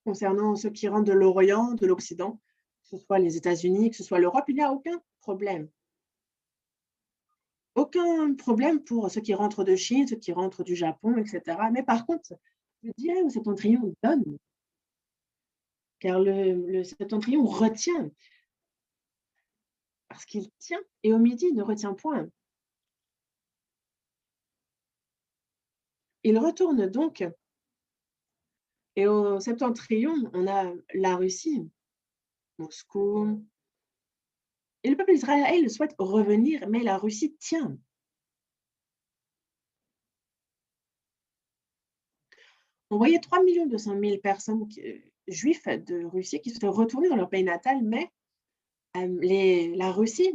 concernant ceux qui rentrent de l'Orient, de l'Occident, que ce soit les États-Unis, que ce soit l'Europe, il n'y a aucun problème. Aucun problème pour ceux qui rentrent de Chine, ceux qui rentrent du Japon, etc. Mais par contre, je dirais au septentrion donne, car le septentrion retient, parce qu'il tient, et au midi, il ne retient point. Il retourne donc, et au septentrion, on a la Russie, Moscou, et le peuple d'Israël souhaite revenir, mais la Russie tient. On voyait 3 200 000 personnes juifs de Russie qui se sont retournés dans leur pays natal, mais la Russie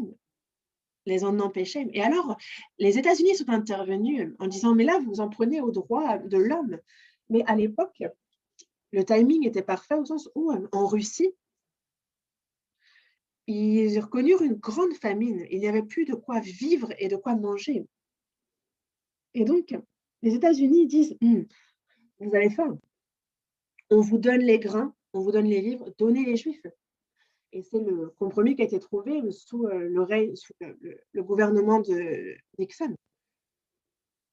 les en empêchait. Et alors, les États-Unis sont intervenus en disant, mais là, vous en prenez aux droits de l'homme. Mais à l'époque, le timing était parfait au sens où, en Russie, ils reconnurent une grande famine. Il n'y avait plus de quoi vivre et de quoi manger. Et donc, les États-Unis disent, vous avez faim, on vous donne les grains, on vous donne les livres, donnez les Juifs. Et c'est le compromis qui a été trouvé sous, sous le gouvernement de Nixon.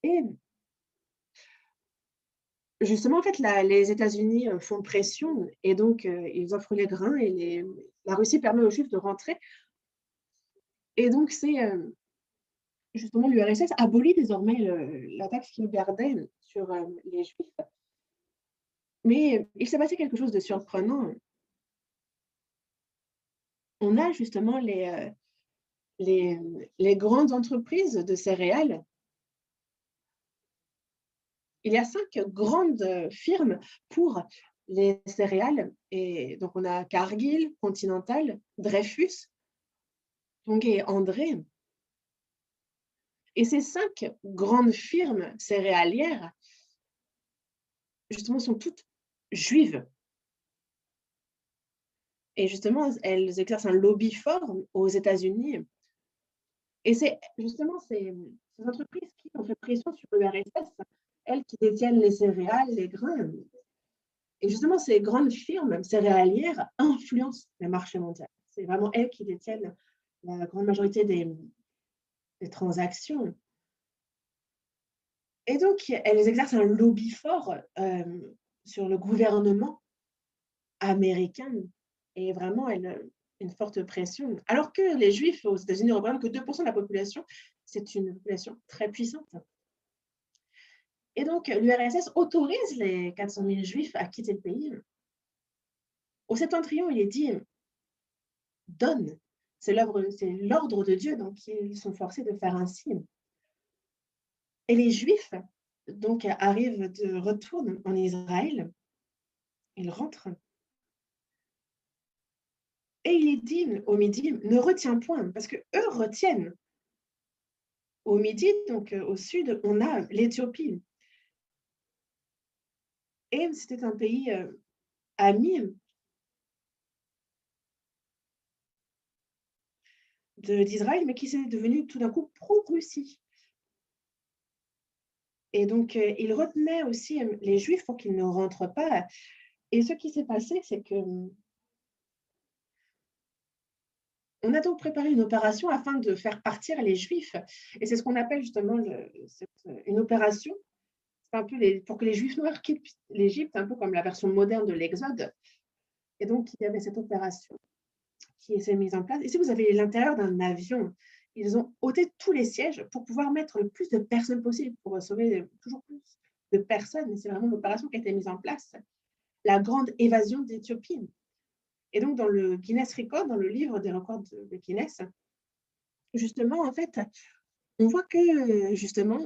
Et justement, en fait, les États-Unis font pression et donc ils offrent les grains et la Russie permet aux Juifs de rentrer. Et donc, c'est justement l'URSS abolit désormais la taxe qu'ils gardaient sur les Juifs. Mais il s'est passé quelque chose de surprenant. On a justement les, les grandes entreprises de céréales. Il y a 5 grandes firmes pour les céréales. Et donc, on a Cargill, Continental, Dreyfus, donc et André. Et ces 5 grandes firmes céréalières, justement, sont toutes juives. Et justement, elles exercent un lobby fort aux États-Unis. Et c'est justement ces entreprises qui ont fait pression sur l'URSS, elles qui détiennent les céréales, les grains. Et justement, ces grandes firmes céréalières influencent le marché mondial. C'est vraiment elles qui détiennent la grande majorité des transactions. Et donc, elles exercent un lobby fort sur le gouvernement américain et vraiment une forte pression. Alors que les Juifs aux États-Unis représentent que 2% de la population, c'est une population très puissante. Et donc, l'URSS autorise les 400 000 Juifs à quitter le pays. Au Septentrion, il est dit donne. C'est l'ordre de Dieu, donc ils sont forcés de faire ainsi. Et les Juifs, donc, arrivent de retour en Israël. Ils rentrent. Et il est dit au midi, ne retiens point, parce que eux retiennent. Au midi, donc au sud, on a l'Éthiopie. Et c'était un pays ami d'Israël, mais qui s'est devenu tout d'un coup pro-Russie. Et donc, il retenait aussi les Juifs pour qu'ils ne rentrent pas. Et ce qui s'est passé, c'est que on a donc préparé une opération afin de faire partir les Juifs. Et c'est ce qu'on appelle justement une opération. C'est un peu pour que les Juifs noirs quittent l'Égypte, un peu comme la version moderne de l'Exode. Et donc, il y avait cette opération qui s'est mise en place. Et si vous avez l'intérieur d'un avion, ils ont ôté tous les sièges pour pouvoir mettre le plus de personnes possible, pour sauver toujours plus de personnes. Et c'est vraiment l'opération qui a été mise en place, la grande évasion d'Éthiopie. Et donc, dans le Guinness Record, dans le livre des records de Guinness, justement, en fait, on voit que, justement,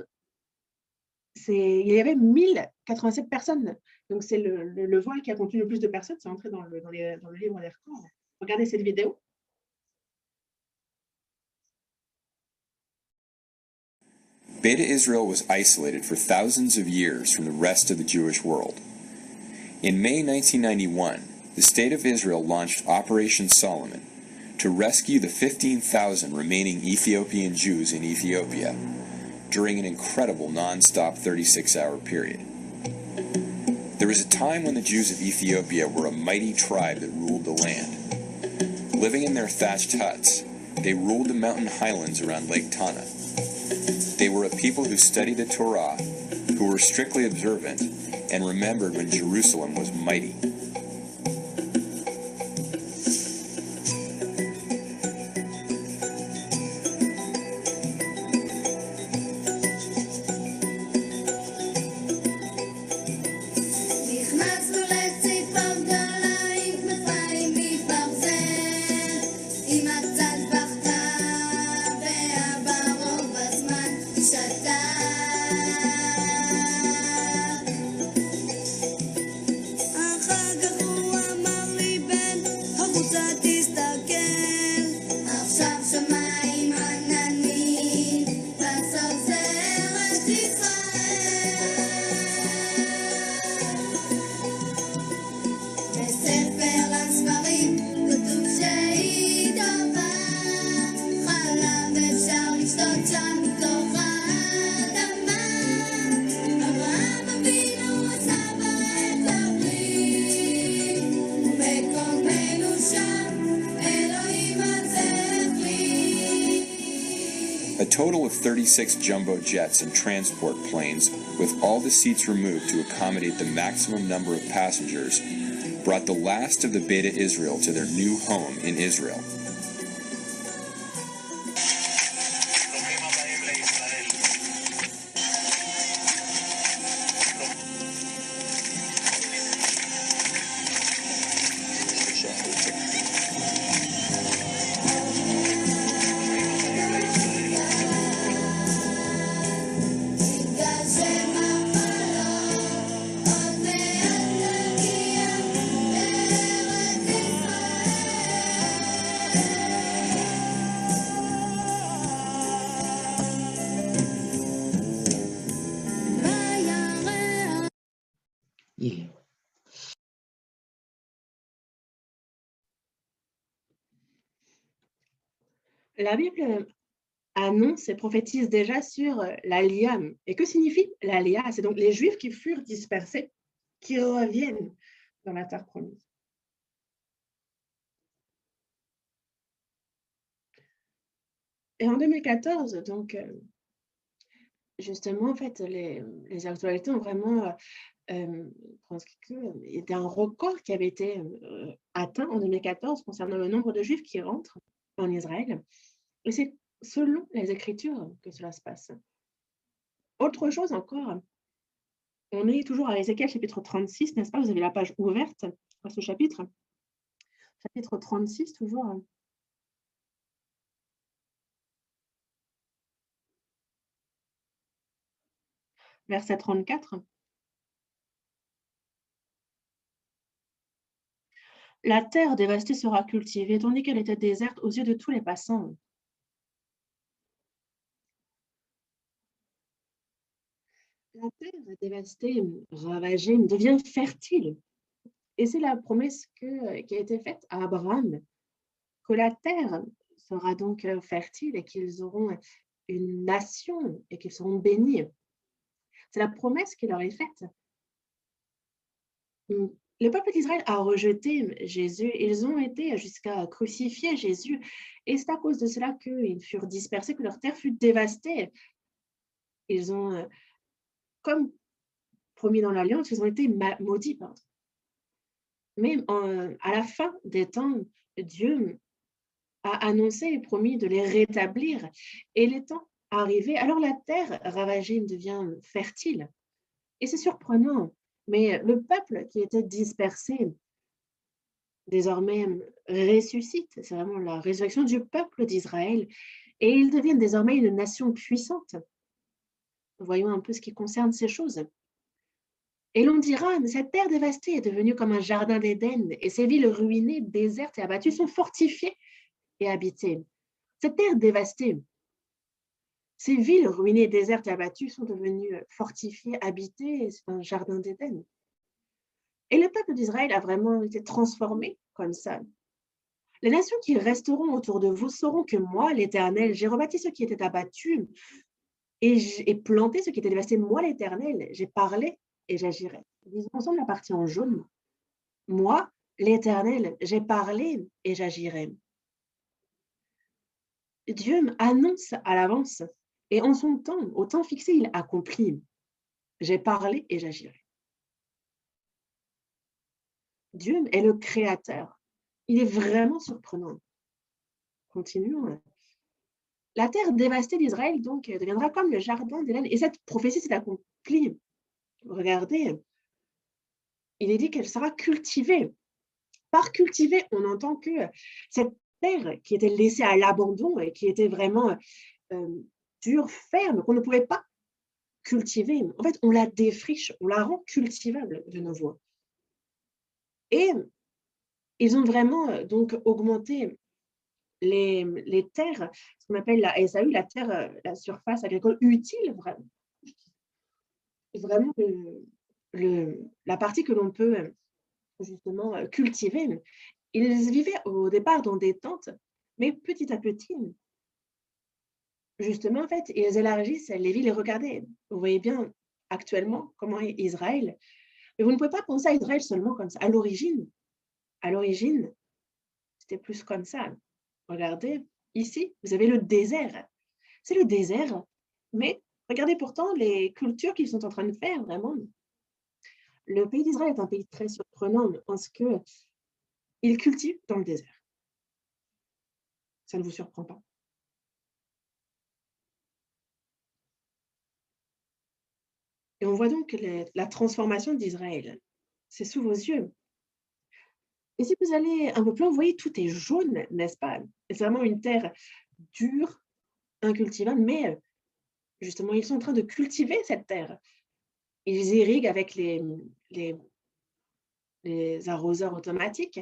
il y avait 1087 personnes. Donc, c'est le vol qui a contenu le plus de personnes. C'est entré dans le livre des records. Regardez cette vidéo. Beta Israel was isolated for thousands of years from the rest of the Jewish world. In May 1991, the State of Israel launched Operation Solomon to rescue the 15,000 remaining Ethiopian Jews in Ethiopia during an incredible non-stop 36-hour period. There was a time when the Jews of Ethiopia were a mighty tribe that ruled the land. Living in their thatched huts, they ruled the mountain highlands around Lake Tana. They were a people who studied the Torah, who were strictly observant, and remembered when Jerusalem was mighty. A total of 36 jumbo jets and transport planes, with all the seats removed to accommodate the maximum number of passengers, brought the last of the Beta Israel to their new home in Israel. Yeah. La Bible annonce et prophétise déjà sur l'Aliyah. Et que signifie l'Aliyah? C'est donc les Juifs qui furent dispersés, qui reviennent dans la terre promise. Et en 2014, donc, justement, en fait, les actualités ont vraiment transcrit qu'il y était un record qui avait été atteint en 2014 concernant le nombre de Juifs qui rentrent en Israël. Et c'est selon les Écritures que cela se passe. Autre chose encore, on est toujours à Ézéchiel chapitre 36, n'est-ce pas? Vous avez la page ouverte à ce chapitre. Chapitre 36, toujours. Verset 34. La terre dévastée sera cultivée, tandis qu'elle était déserte aux yeux de tous les passants. La terre dévastée, ravagée, devient fertile. Et c'est la promesse qui a été faite à Abraham, que la terre sera donc fertile et qu'ils auront une nation et qu'ils seront bénis. C'est la promesse qui leur est faite. Le peuple d'Israël a rejeté Jésus. Ils ont été jusqu'à crucifier Jésus. Et c'est à cause de cela qu'ils furent dispersés, que leur terre fut dévastée. Ils ont, comme promis dans l'Alliance, ils ont été maudits. Pardon. Mais à la fin des temps, Dieu a annoncé et promis de les rétablir. Et les temps arrivés, alors la terre ravagée devient fertile. Et c'est surprenant, mais le peuple qui était dispersé, désormais ressuscite. C'est vraiment la résurrection du peuple d'Israël. Et ils deviennent désormais une nation puissante. Voyons un peu ce qui concerne ces choses. Et l'on dira, cette terre dévastée est devenue comme un jardin d'Éden, et ces villes ruinées, désertes et abattues sont fortifiées et habitées. Cette terre dévastée, ces villes ruinées, désertes et abattues sont devenues fortifiées, habitées, c'est un jardin d'Éden. Et le peuple d'Israël a vraiment été transformé comme ça. Les nations qui resteront autour de vous sauront que moi, l'Éternel, j'ai rebâti ceux qui étaient abattus et j'ai planté ceux qui étaient dévastés. Moi, l'Éternel, j'ai parlé et j'agirai. Lisons ensemble la partie en jaune. Moi, l'Éternel, j'ai parlé et j'agirai. Dieu annonce à l'avance et en son temps, au temps fixé, il accomplit. J'ai parlé et j'agirai. Dieu est le créateur. Il est vraiment surprenant. Continuons. La terre dévastée d'Israël, donc, deviendra comme le jardin d'Éden. Et cette prophétie s'est accomplie. Regardez, il est dit qu'elle sera cultivée. Par cultivée, on entend que cette terre qui était laissée à l'abandon et qui était vraiment dure, ferme, qu'on ne pouvait pas cultiver, en fait, on la défriche, on la rend cultivable de nouveau. Et ils ont vraiment donc augmenté les terres, ce qu'on appelle la SAU, la terre, la surface agricole utile, vraiment la partie que l'on peut justement cultiver. Ils vivaient au départ dans des tentes, mais petit à petit, justement, en fait, ils élargissent les villes et regardez, vous voyez bien actuellement comment est Israël, mais vous ne pouvez pas penser à Israël seulement comme ça. À l'origine, c'était plus comme ça. Regardez, ici, vous avez le désert. C'est le désert, mais regardez pourtant les cultures qu'ils sont en train de faire, vraiment. Le pays d'Israël est un pays très surprenant parce qu'il cultive dans le désert. Ça ne vous surprend pas? Et on voit donc la transformation d'Israël. C'est sous vos yeux. Et si vous allez un peu plus loin, vous voyez, tout est jaune, n'est-ce pas? C'est vraiment une terre dure, incultivable, mais justement, ils sont en train de cultiver cette terre. Ils irriguent avec les arroseurs automatiques.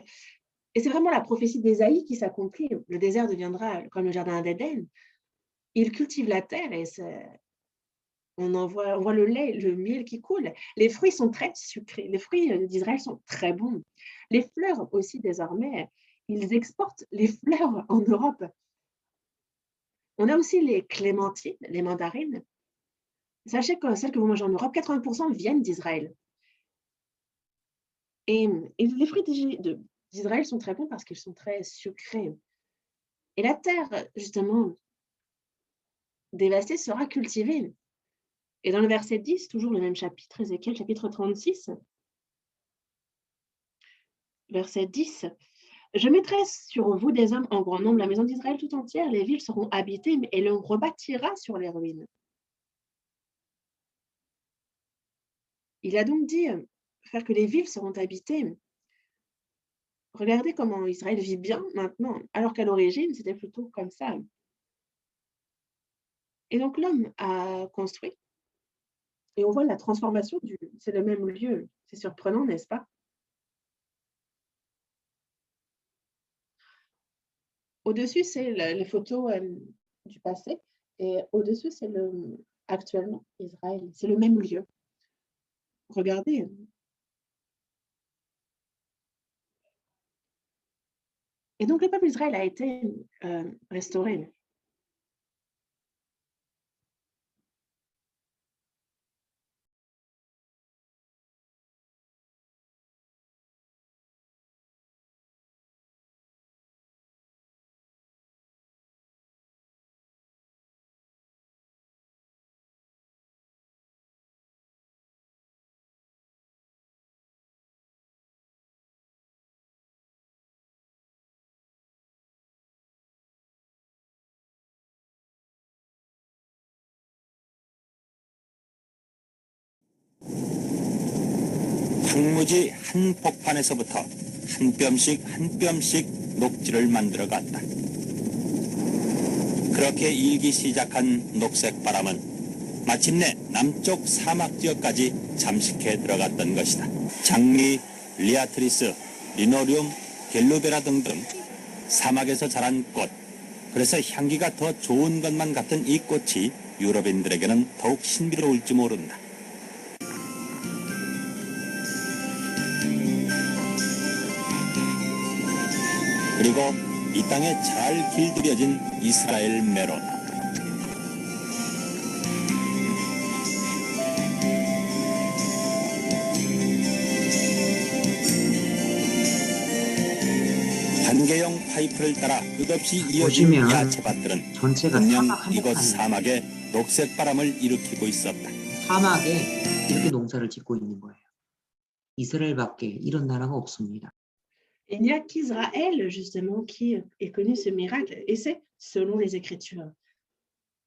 Et c'est vraiment la prophétie d'Ésaïe qui s'accomplit. Le désert deviendra comme le jardin d'Éden. Ils cultivent la terre et on voit le lait, le miel qui coule. Les fruits sont très sucrés. Les fruits d'Israël sont très bons. Les fleurs aussi, désormais, ils exportent les fleurs en Europe. On a aussi les clémentines, les mandarines. Sachez que celles que vous mangez en Europe, 80% viennent d'Israël. Et les fruits d'Israël sont très bons parce qu'ils sont très sucrés. Et la terre, justement, dévastée sera cultivée. Et dans le verset 10, toujours le même chapitre, Ézéchiel, chapitre 36, verset 10, « Je mettrai sur vous des hommes en grand nombre, la maison d'Israël tout entière, les villes seront habitées et l'on rebâtira sur les ruines. » Il a donc dit faire que les villes seront habitées. Regardez comment Israël vit bien maintenant, alors qu'à l'origine, c'était plutôt comme ça. Et donc l'homme a construit, et on voit la transformation c'est le même lieu. C'est surprenant, n'est-ce pas? Au-dessus, c'est les photos du passé, et au-dessus, c'est actuellement Israël. C'est le même lieu. Regardez. Et donc, le peuple d'Israël a été restauré. 황무지 한 폭판에서부터 한 뼘씩 한 뼘씩 녹지를 만들어 갔다. 그렇게 일기 시작한 녹색 바람은 마침내 남쪽 사막 지역까지 잠식해 들어갔던 것이다. 장미, 리아트리스, 리노리움, 겔루베라 등등 사막에서 자란 꽃, 그래서 향기가 더 좋은 것만 같은 이 꽃이 유럽인들에게는 더욱 신비로울지 모른다. 그리고 이 땅에 잘 길들여진 이스라엘 메론. 관계형 파이프를 따라 끝없이 이어진 보시면 야채밭들은 전체가 분명 사막 이곳 한복판이에요. 사막에 녹색 바람을 일으키고 있었다. 사막에 이렇게 농사를 짓고 있는 거예요. 이스라엘밖에 이런 나라가 없습니다. Il n'y a qu'Israël, justement, qui ait connu ce miracle, et c'est selon les Écritures.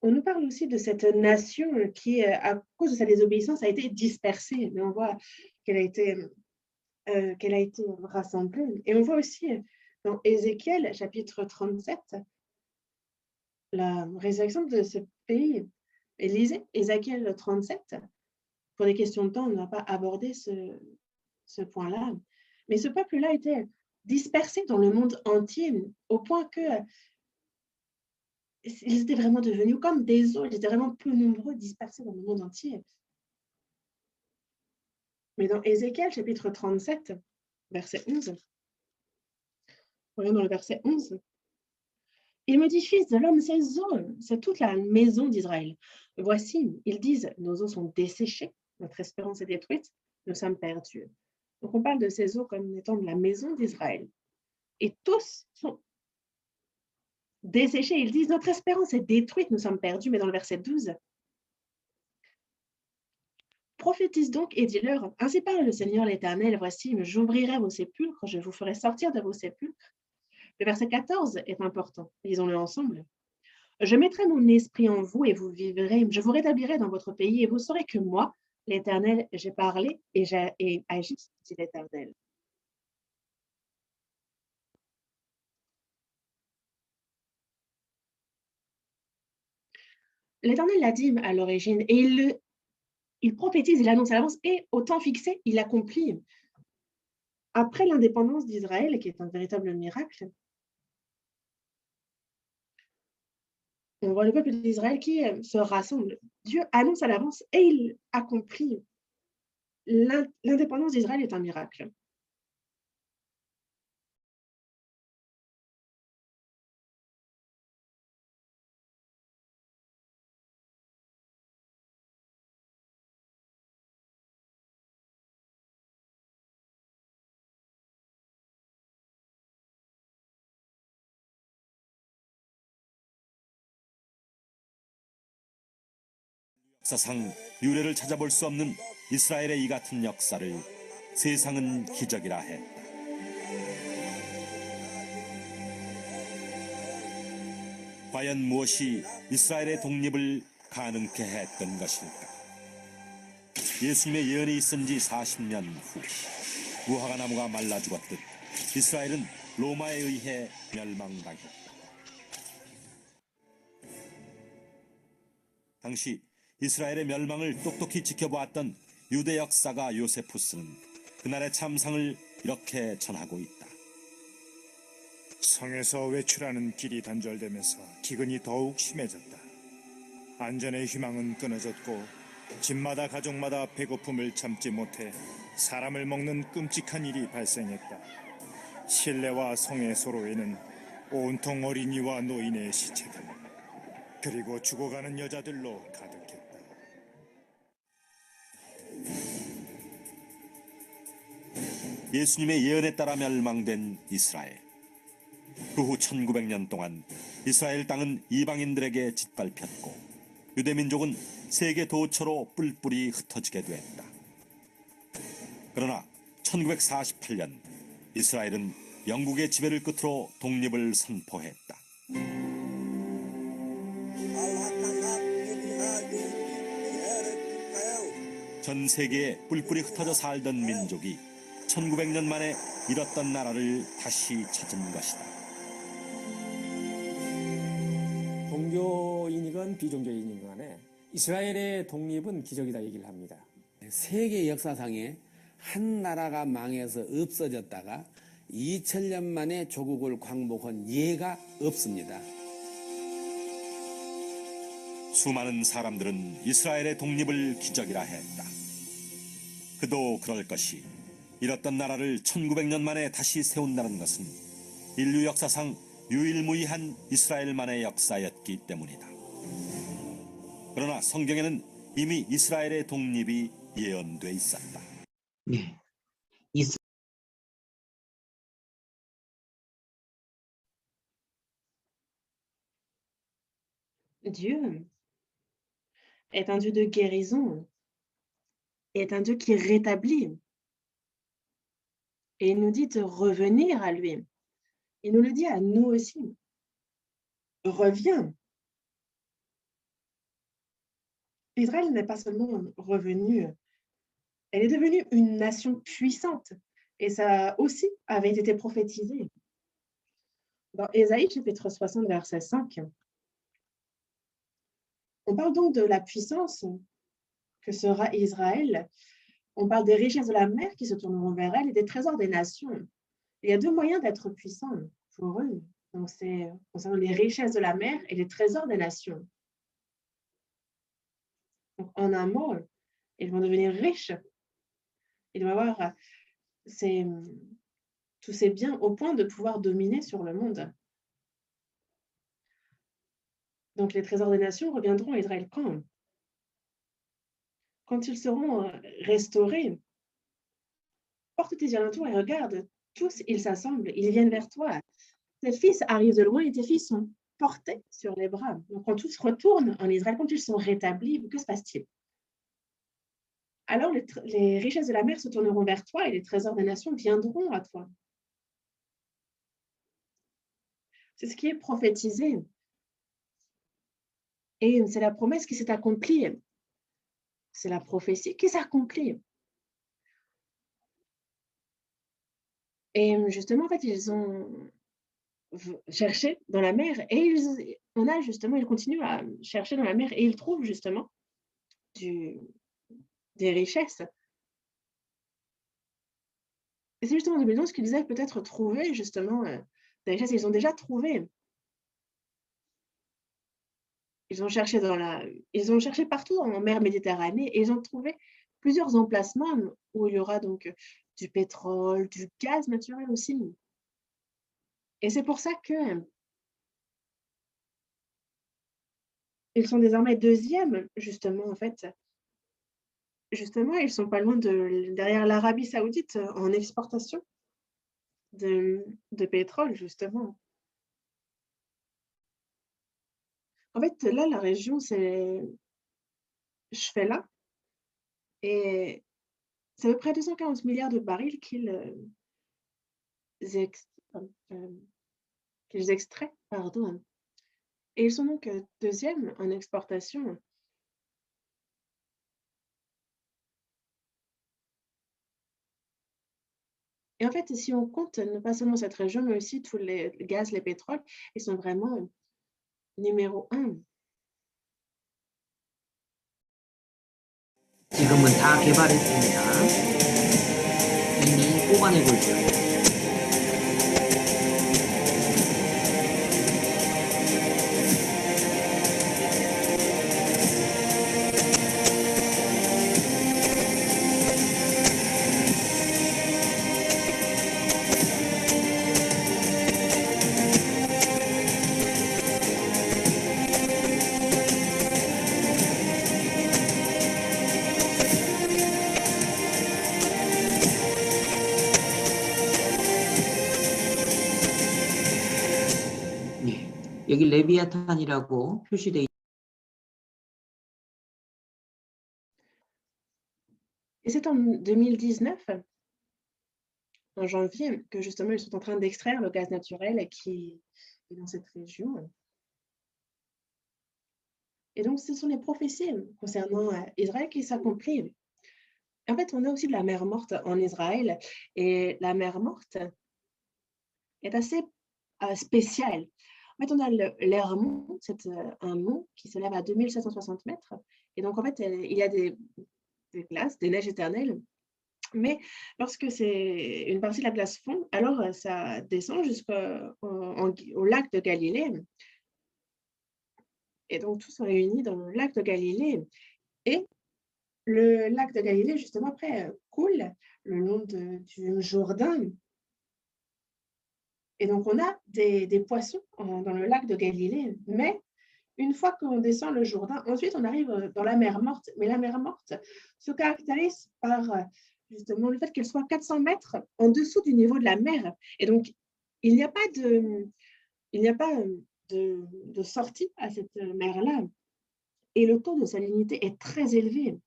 On nous parle aussi de cette nation qui, à cause de sa désobéissance, a été dispersée, mais on voit qu'elle a été rassemblée. Et on voit aussi dans Ézéchiel, chapitre 37, la résurrection de ce pays. Et lisez Ézéchiel 37. Pour des questions de temps, on ne va pas aborder ce point-là. Mais ce peuple-là était dispersé dans le monde entier, au point que ils étaient vraiment devenus comme des eaux, ils étaient vraiment peu nombreux, dispersés dans le monde entier. Mais dans Ézéchiel, chapitre 37, verset 11, voyons dans le verset 11, il me dit, fils de l'homme, ces eaux, c'est toute la maison d'Israël. Voici, ils disent, nos eaux sont desséchées, notre espérance est détruite, nous sommes perdus. Donc on parle de ces eaux comme étant de la maison d'Israël. Et tous sont desséchés. Ils disent, notre espérance est détruite, nous sommes perdus. Mais dans le verset 12, prophétise donc et dis-leur, ainsi parle le Seigneur l'Éternel, voici, j'ouvrirai vos sépulcres, je vous ferai sortir de vos sépulcres. Le verset 14 est important, lisons-le ensemble. Je mettrai mon esprit en vous et vous vivrez, je vous rétablirai dans votre pays et vous saurez que moi, l'Éternel, j'ai parlé et j'ai agi, dit l'Éternel. L'Éternel l'a dit à l'origine et il prophétise, il annonce à l'avance et au temps fixé, il accomplit. Après l'indépendance d'Israël, qui est un véritable miracle, on voit le peuple d'Israël qui se rassemble. Dieu annonce à l'avance et il accomplit. L'indépendance d'Israël est un miracle. 역사상 유례를 찾아볼 수 없는 이스라엘의 이 같은 역사를 세상은 기적이라 했다. 과연 무엇이 이스라엘의 독립을 가능케 했던 것일까? 예수님의 예언이 있은 지 40년 후 무화과 나무가 말라 죽었듯 이스라엘은 로마에 의해 멸망당했다. 당시 이스라엘의 멸망을 똑똑히 지켜보았던 유대 역사가 요세푸스는 그날의 참상을 이렇게 전하고 있다. 성에서 외출하는 길이 단절되면서 기근이 더욱 심해졌다. 안전의 희망은 끊어졌고 집마다 가족마다 배고픔을 참지 못해 사람을 먹는 끔찍한 일이 발생했다. 실내와 성의 소로에는 온통 어린이와 노인의 시체들, 그리고 죽어가는 여자들로 가득했다. 예수님의 예언에 따라 멸망된 이스라엘. 그 후 1900년 동안 이스라엘 땅은 이방인들에게 짓밟혔고 유대민족은 세계 도처로 뿔뿔이 흩어지게 됐다. 그러나 1948년 이스라엘은 영국의 지배를 끝으로 독립을 선포했다. 전 세계에 뿔뿔이 흩어져 살던 민족이 1900년 만에 잃었던 나라를 다시 찾은 것이다. 종교인이건 비종교인이건 간에 이스라엘의 독립은 기적이다 얘기를 합니다. 세계 역사상에 한 나라가 망해서 없어졌다가 2000년 만에 조국을 광복한 예가 없습니다. 수많은 사람들은 이스라엘의 독립을 기적이라 했다. 그도 그럴 것이 잃었던 나라를 1900년 만에 다시 세운다는 것은 인류 역사상 유일무이한 이스라엘만의 역사였기 때문이다. 그러나 성경에는 이미 이스라엘의 독립이 예언돼 있었다. 네. Dieu est un Dieu de guérison, est un Dieu qui rétablit. Et il nous dit de revenir à lui. Il nous le dit à nous aussi. Reviens. Israël n'est pas seulement revenue, elle est devenue une nation puissante. Et ça aussi avait été prophétisé. Dans Ésaïe chapitre 60, verset 5, on parle donc de la puissance que sera Israël. On parle des richesses de la mer qui se tourneront vers elle et des trésors des nations. Il y a deux moyens d'être puissant pour eux. Donc, c'est concernant les richesses de la mer et les trésors des nations. Donc, en un mot, ils vont devenir riches. Ils vont avoir tous ces biens au point de pouvoir dominer sur le monde. Donc, les trésors des nations reviendront à Israël quand? Quand ils seront restaurés. Porte tes yeux alentours et regarde, tous ils s'assemblent, ils viennent vers toi. Tes fils arrivent de loin et tes fils sont portés sur les bras. Donc, quand tous retournent en Israël, quand ils sont rétablis, que se passe-t-il? Alors, les richesses de la mer se tourneront vers toi et les trésors des nations viendront à toi. C'est ce qui est prophétisé. Et c'est la promesse qui s'est accomplie. C'est la prophétie qui s'accomplit. Et justement, en fait, ils ont cherché dans la mer et ils continuent à chercher dans la mer et ils trouvent justement des richesses. Et c'est justement 2011 qu'ils disaient peut-être trouver justement des richesses. Ils ont déjà trouvé. Ils ont cherché partout en mer Méditerranée et ils ont trouvé plusieurs emplacements où il y aura donc du pétrole, du gaz naturel aussi. Et c'est pour ça que ils sont désormais deuxièmes, justement, en fait. Justement, ils sont pas loin derrière l'Arabie Saoudite en exportation de pétrole, justement. En fait, là, la région, c'est Shfela et c'est à peu près 240 milliards de barils qu'ils extraient, pardon. Et ils sont donc deuxièmes en exportation. Et en fait, si on compte pas seulement cette région, mais aussi tous les gaz, les pétroles, ils sont vraiment numéro 1. 지금은 다 개발했습니다. 이미 뽑아내고 있어요. 여기 레비아탄이라고 표시되어 Et c'est en 2019, en janvier, que justement ils sont en train d'extraire le gaz naturel qui est dans cette région. Et donc, ce sont les prophéties concernant Israël qui s'accomplissent. En fait, on a aussi de la mer Morte en Israël et la mer Morte est assez, spéciale. En fait, on a l'Hermon, c'est, un mont qui s'élève à 2 760 mètres et donc en fait, il y a des glaces, des neiges éternelles, mais lorsque c'est une partie de la glace fond, alors, ça descend jusqu'au au lac de Galilée et donc tout se réunit dans le lac de Galilée et le lac de Galilée justement après, coule le long du Jourdain et donc on a des poissons dans le lac de Galilée, mais une fois qu'on descend le Jourdain, ensuite on arrive, dans la mer Morte. Mais la mer Morte se caractérise par, justement le fait qu'elle soit 400 mètres en dessous du niveau de la mer et donc il n'y a pas de il n'y a pas, de sortie à cette, mer-là et le taux de salinité est très élevé.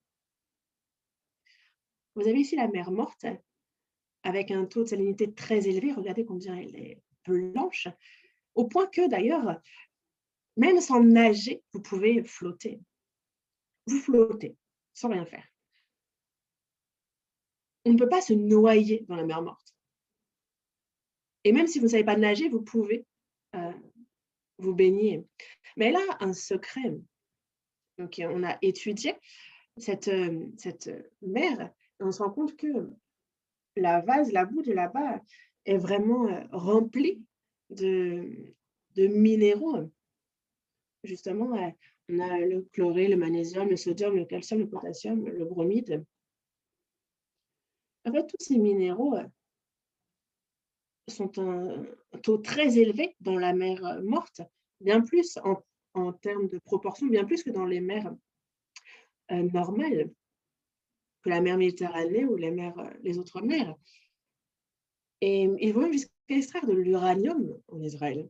Vous avez ici la mer Morte avec un taux de salinité très élevé. Regardez combien elle est blanche, au point que d'ailleurs, même sans nager, vous pouvez flotter. Vous flottez sans rien faire. On ne peut pas se noyer dans la mer Morte et même si vous ne savez pas nager, vous pouvez, heu, vous baigner. Mais elle a un secret. Donc on a étudié cette mer et on se rend compte que la boue de là-bas est vraiment, remplie de minéraux. Justement, on a le chloré, le magnésium, le sodium, le calcium, le potassium, le bromide. En fait, tous ces minéraux, sont un taux très élevé dans la mer, Morte, bien plus en termes de proportion, bien plus que dans les mers, normales, que la mer Méditerranée ou les autres mers et ils vont même jusqu'à extraire de l'uranium en Israël.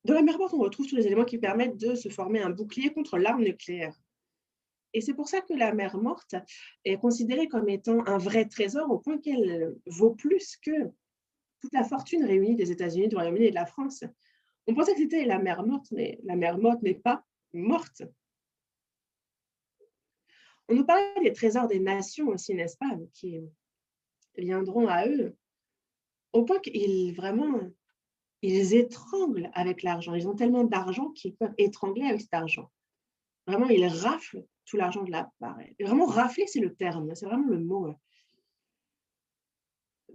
Dans la mer Morte, on retrouve tous les éléments qui permettent de se former un bouclier contre l'arme nucléaire. Et c'est pour ça que la mer Morte est considérée comme étant un vrai trésor au point qu'elle vaut plus que toute la fortune réunie des États-Unis, du Royaume-Uni et de la France. On pensait que c'était la mer Morte, mais la mer Morte n'est pas morte. On nous parlait des trésors des nations aussi, n'est-ce pas, qui viendront à eux, au point qu'ils vraiment, ils étranglent avec l'argent. Ils ont tellement d'argent qu'ils peuvent étrangler avec cet argent. Vraiment, ils raflent tout l'argent de la part. Et vraiment rafler, c'est le terme, c'est vraiment le mot.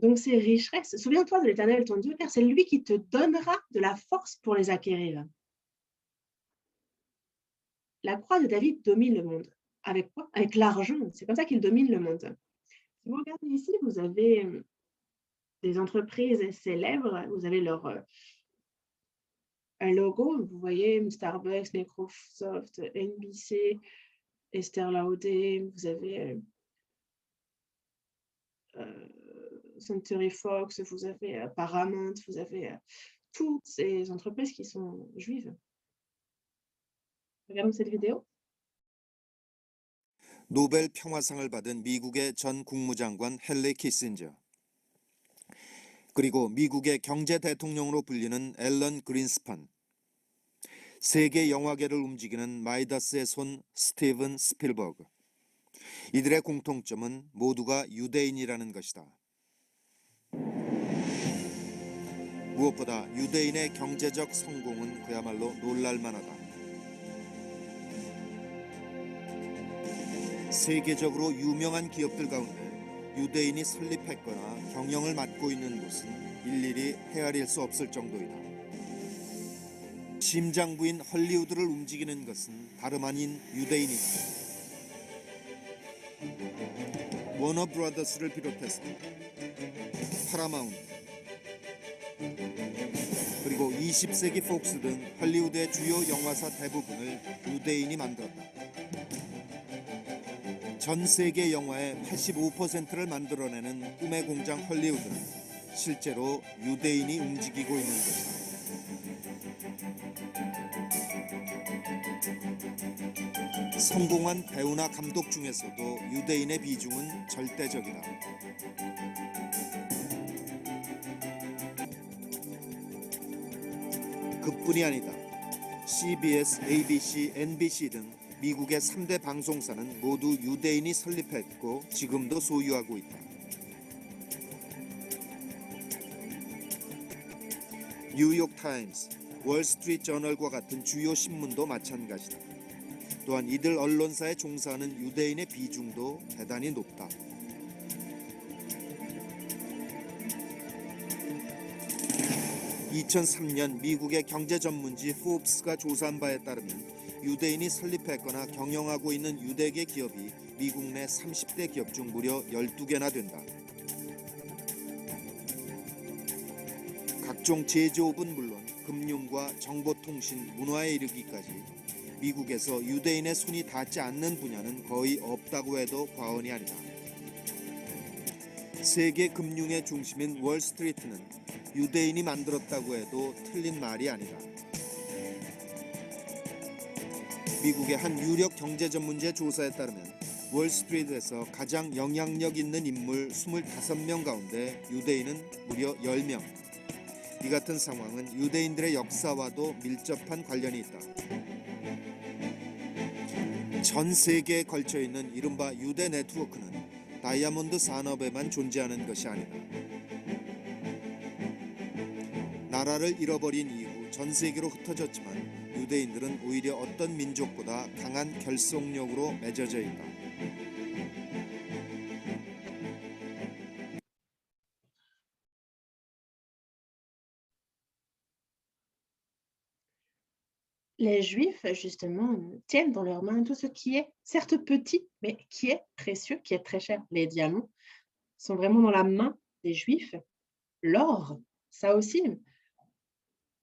Donc ces richesses, souviens-toi de l'Éternel ton Dieu, car c'est lui qui te donnera de la force pour les acquérir. La croix de David domine le monde. Avec quoi? Avec l'argent. C'est comme ça qu'il domine le monde. Si vous regardez ici, vous avez des entreprises célèbres, vous avez leur un logo, vous voyez Starbucks, Microsoft, NBC, Esther Lauder, vous avez Century Fox, vous avez Paramount, vous avez toutes ces entreprises qui sont juives. Regardons cette vidéo. 노벨 평화상을 받은 미국의 전 국무장관 헨리 키신저, 그리고 미국의 경제 대통령으로 불리는 앨런 그린스판, 세계 영화계를 움직이는 마이다스의 손 스티븐 스필버그. 이들의 공통점은 모두가 유대인이라는 것이다. 무엇보다 유대인의 경제적 성공은 그야말로 놀랄만하다. 세계적으로 유명한 기업들 가운데 유대인이 설립했거나 경영을 맡고 있는 곳은 일일이 헤아릴 수 없을 정도이다. 심장부인 헐리우드를 움직이는 것은 다름 아닌 유대인이다. 워너 브라더스를 비롯해서 파라마운트, 그리고 20세기 폭스 등 헐리우드의 주요 영화사 대부분을 유대인이 만들었다. 전 세계 영화의 85%를 만들어내는 꿈의 공장 헐리우드는 실제로 유대인이 움직이고 있는 것이다. 성공한 배우나 감독 중에서도 유대인의 비중은 절대적이다. 그뿐이 아니다. CBS, ABC, NBC 등 미국의 3대 방송사는 모두 유대인이 설립했고 지금도 소유하고 있다. 뉴욕타임스, 월스트리트 저널과 같은 주요 신문도 마찬가지다. 또한 이들 언론사에 종사하는 유대인의 비중도 대단히 높다. 2003년 미국의 경제 전문지 포브스가 조사한 바에 따르면 유대인이 설립했거나 경영하고 있는 유대계 기업이 미국 내 30대 기업 중 무려 12개나 된다. 각종 제조업은 물론 금융과 정보통신, 문화에 이르기까지 미국에서 유대인의 손이 닿지 않는 분야는 거의 없다고 해도 과언이 아니다. 세계 금융의 중심인 월스트리트는 유대인이 만들었다고 해도 틀린 말이 아니다. 미국의 한 유력 경제 전문지의 조사에 따르면 월스트리트에서 가장 영향력 있는 인물 25명 가운데 유대인은 무려 10명. 이 같은 상황은 유대인들의 역사와도 밀접한 관련이 있다. 전 세계에 걸쳐 있는 이른바 유대 네트워크는 다이아몬드 산업에만 존재하는 것이 아니다. 나라를 잃어버린 이후 전 세계로 흩어졌지만 유대인들은 오히려 어떤 민족보다 강한 결속력으로 맺어져 있다. Les Juifs, justement, tiennent dans leurs mains tout ce qui est, certes petit, mais qui est précieux, qui est très cher. Les diamants sont vraiment dans la main des Juifs. L'or, ça aussi,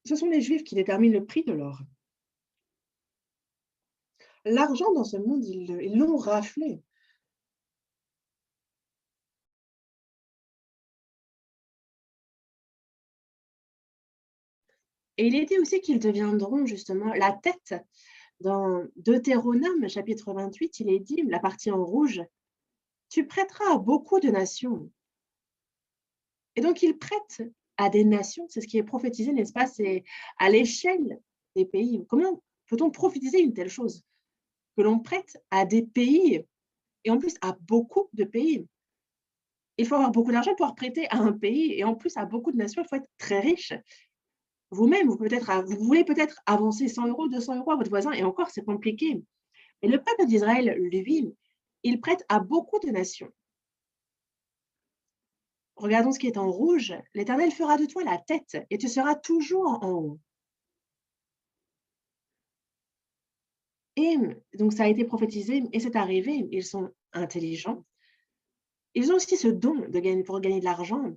ce sont les Juifs qui déterminent le prix de l'or. L'argent dans ce monde, ils l'ont raflé. Et il est dit aussi qu'ils deviendront justement la tête. Dans Deutéronome, chapitre 28, il est dit, la partie en rouge, tu prêteras à beaucoup de nations. Et donc, ils prêtent à des nations, c'est ce qui est prophétisé, n'est-ce pas? C'est à l'échelle des pays. Comment peut-on prophétiser une telle chose? Que l'on prête à des pays, et en plus à beaucoup de pays. Il faut avoir beaucoup d'argent pour pouvoir prêter à un pays, et en plus à beaucoup de nations, il faut être très riche. Vous-même, vous voulez peut-être avancer 100 euros, 200 euros à votre voisin, et encore, c'est compliqué. Mais le peuple d'Israël, lui, il prête à beaucoup de nations. Regardons ce qui est en rouge. L'Éternel fera de toi la tête, et tu seras toujours en haut. Et donc, ça a été prophétisé, et c'est arrivé. Ils sont intelligents. Ils ont aussi ce don de gagner, pour gagner de l'argent.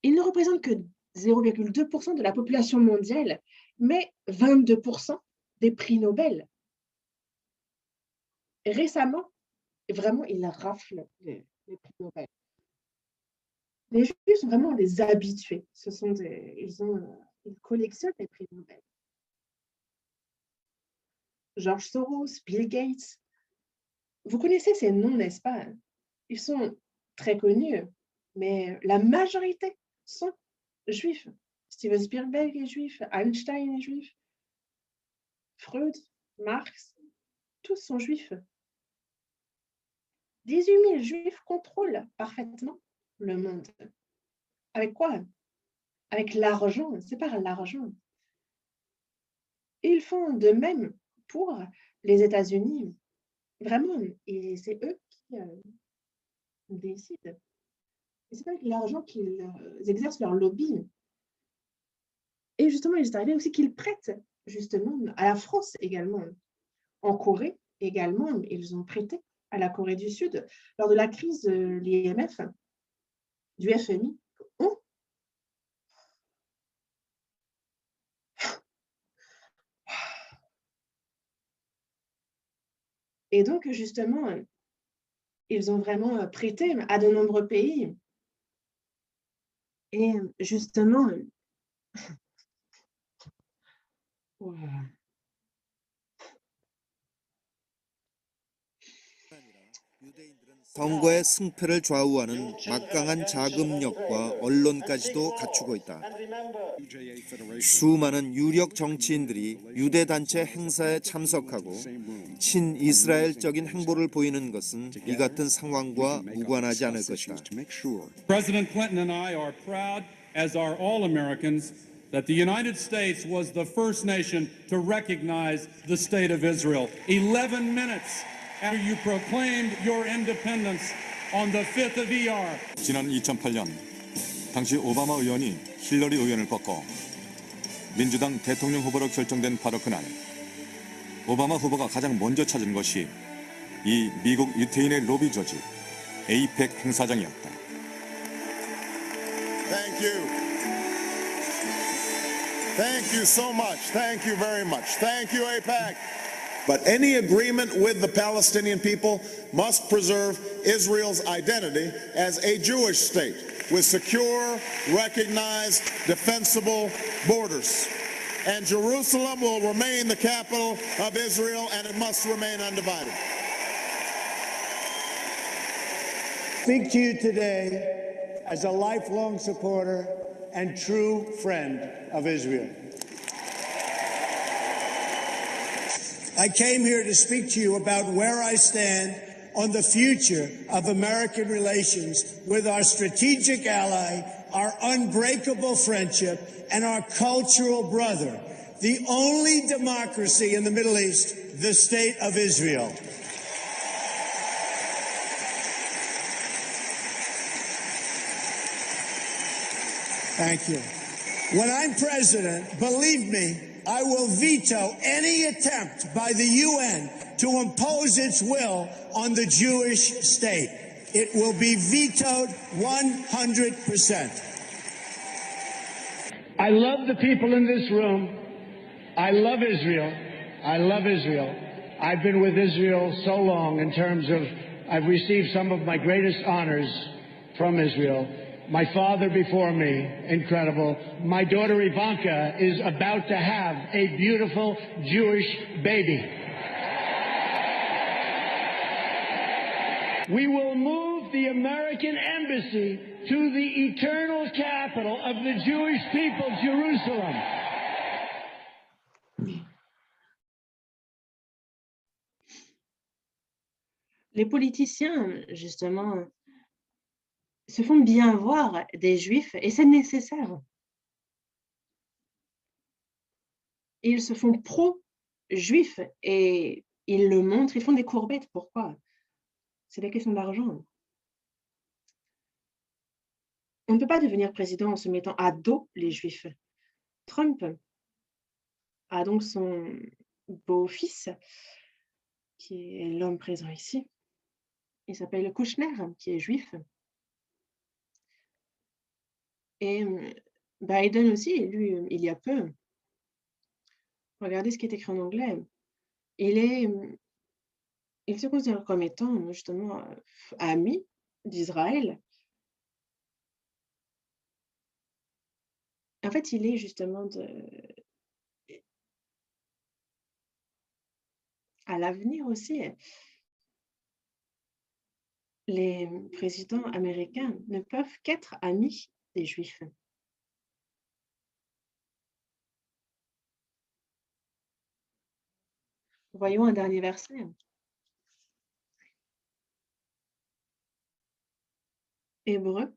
Ils ne représentent que 0,2% de la population mondiale, mais 22% des prix Nobel. Récemment, vraiment, ils raflent les prix Nobel. Les Juifs sont vraiment des habitués. Ils collectionnent les prix Nobel. George Soros, Bill Gates. Vous connaissez ces noms, n'est-ce pas? Ils sont très connus, mais la majorité sont juifs. Steven Spielberg est juif, Einstein est juif, Freud, Marx, tous sont juifs. 18 000 juifs contrôlent parfaitement le monde. Avec quoi? Avec l'argent, c'est par l'argent. Ils font de même pour les États-Unis. Vraiment, et c'est eux qui décident. Et c'est avec l'argent qu'ils exercent leur lobby. Et justement, il est arrivé aussi qu'ils prêtent justement à la France également. En Corée également, ils ont prêté à la Corée du Sud lors de la crise de l'IMF, du FMI. Et donc, justement, ils ont vraiment prêté à de nombreux pays. Et justement, voilà. 아니라 유대인들은 선거의 승패를 좌우하는 막강한 자금력과 언론까지도 갖추고 있다. 수많은 유력 정치인들이 유대 단체 행사에 참석하고 친이스라엘적인 행보를 보이는 것은 이 같은 상황과 무관하지 않을 것이다. President Clinton and I are proud, as are all Americans, that the United States was the first nation to recognize the state of Israel 11 minutes after you proclaimed your independence on the 5th of ER. 지난 2008년 당시 오바마 의원이 힐러리 의원을 꺾어 민주당 대통령 후보로 결정된 바로 그날 오바마 후보가 가장 먼저 찾은 것이 이 미국 유태인의 로비 조직 에이펙 행사장이었다. Thank you. Thank you so much. Thank you very much. Thank you, AIPAC. But any agreement with the Palestinian people must preserve Israel's identity as a Jewish state with secure, recognized, defensible borders. And Jerusalem will remain the capital of Israel, and it must remain undivided. Speak to you today as a lifelong supporter and true friend of Israel. I came here to speak to you about where I stand on the future of American relations with our strategic ally, our unbreakable friendship, and our cultural brother, the only democracy in the Middle East, the State of Israel. Thank you. When I'm president, believe me, I will veto any attempt by the UN to impose its will on the Jewish state. It will be vetoed 100%. I love the people in this room. I love Israel. I love Israel. I've been with Israel so long in terms of I've received some of my greatest honors from Israel. My father before me, incredible. My daughter Ivanka is about to have a beautiful Jewish baby. We will move the American embassy to the eternal capital of the Jewish people, Jerusalem. Les politiciens, justement, se font bien voir des Juifs et c'est nécessaire. Ils se font pro-juifs et ils le montrent, ils font des courbettes. Pourquoi? C'est des questions d'argent. On ne peut pas devenir président en se mettant à dos les Juifs. Trump a donc son beau-fils, qui est l'homme présent ici. Il s'appelle Kushner, qui est juif. Et Biden aussi, lui, il y a peu. Regardez ce qui est écrit en anglais. Il se considère comme étant justement ami d'Israël. En fait, il est justement à l'avenir aussi. Les présidents américains ne peuvent qu'être amis des Juifs. Voyons un dernier verset. Hébreux,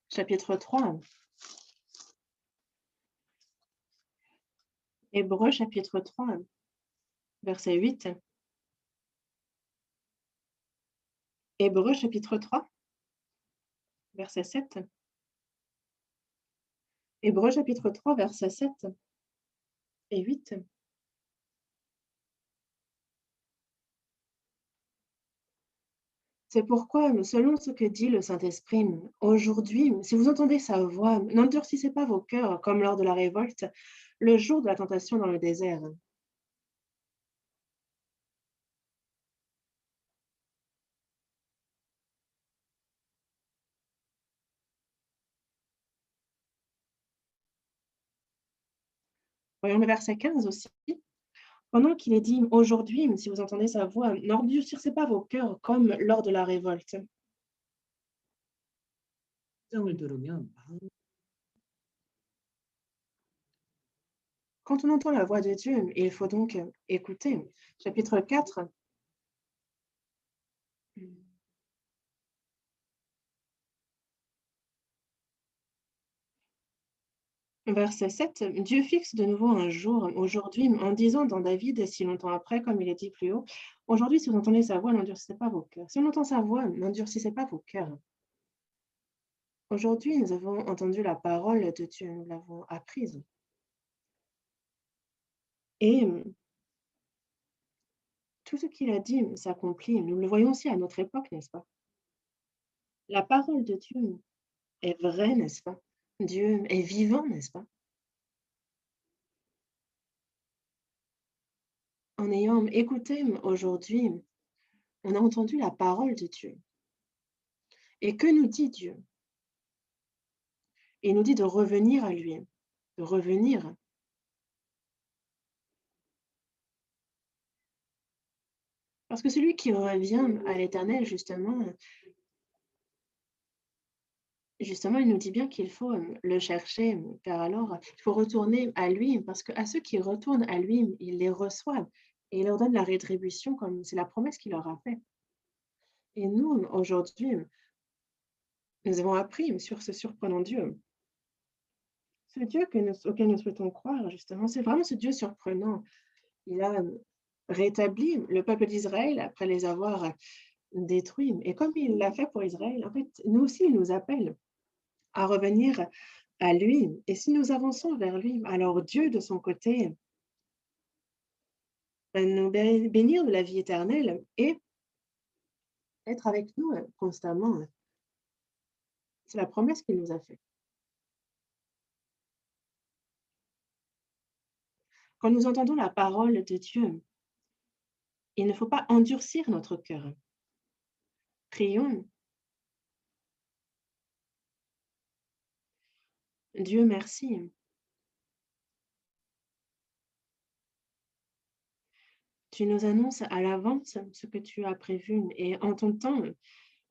chapitre 3. Hébreux, chapitre 3, verset 8. Hébreux, chapitre 3, verset 7. Hébreux, chapitre 3, verset 7 et 8. C'est pourquoi, selon ce que dit le Saint-Esprit, aujourd'hui, si vous entendez sa voix, n'endurcissez pas vos cœurs comme lors de la révolte, le jour de la tentation dans le désert. Voyons le verset 15 aussi. Pendant qu'il est dit: «Aujourd'hui, si vous entendez sa voix, n'endurcissez pas vos cœurs comme lors de la révolte». 음성을 들으면 마음 Quand on entend la voix de Dieu, il faut donc écouter. Chapitre 4, verset 7, Dieu fixe de nouveau un jour, aujourd'hui, en disant dans David, si longtemps après, comme il est dit plus haut, aujourd'hui, si vous entendez sa voix, n'endurcissez pas vos cœurs. Si on entend sa voix, n'endurcissez pas vos cœurs. Aujourd'hui, nous avons entendu la parole de Dieu, nous l'avons apprise. Et tout ce qu'il a dit s'accomplit. Nous le voyons aussi à notre époque, n'est-ce pas? La parole de Dieu est vraie, n'est-ce pas? Dieu est vivant, n'est-ce pas? En ayant écouté aujourd'hui, on a entendu la parole de Dieu. Et que nous dit Dieu? Il nous dit de revenir à lui, de revenir. Parce que celui qui revient à l'Éternel, justement, il nous dit bien qu'il faut le chercher, car alors il faut retourner à lui, parce qu'à ceux qui retournent à lui, il les reçoit et il leur donne la rétribution, comme c'est la promesse qu'il leur a faite. Et nous, aujourd'hui, nous avons appris sur ce surprenant Dieu. Ce Dieu auquel nous souhaitons croire, justement, c'est vraiment ce Dieu surprenant. Il a rétabli le peuple d'Israël après les avoir détruits. Et comme il l'a fait pour Israël, en fait, nous aussi, il nous appelle à revenir à lui. Et si nous avançons vers lui, alors Dieu, de son côté, va nous bénir de la vie éternelle et être avec nous constamment. C'est la promesse qu'il nous a faite. Quand nous entendons la parole de Dieu, il ne faut pas endurcir notre cœur. Prions. Dieu, merci. Tu nous annonces à l'avance ce que tu as prévu et en ton temps,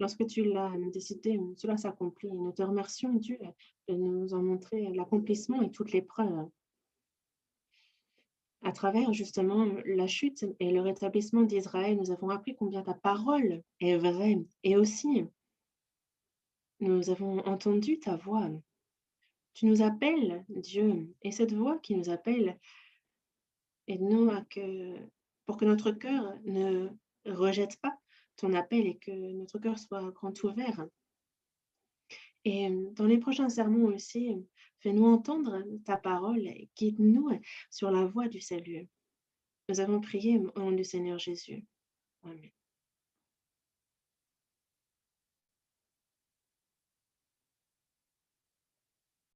lorsque tu l'as décidé, cela s'accomplit. Nous te remercions, Dieu, de nous en montrer l'accomplissement et toutes les preuves. À travers justement la chute et le rétablissement d'Israël, nous avons appris combien ta parole est vraie. Et aussi, nous avons entendu ta voix. Tu nous appelles, Dieu, et cette voix qui nous appelle, aide-nous pour que notre cœur ne rejette pas ton appel et que notre cœur soit grand ouvert. Et dans les prochains sermons aussi, fais-nous entendre ta parole et guide-nous sur la voie du salut. Nous avons prié au nom du Seigneur Jésus. Amen.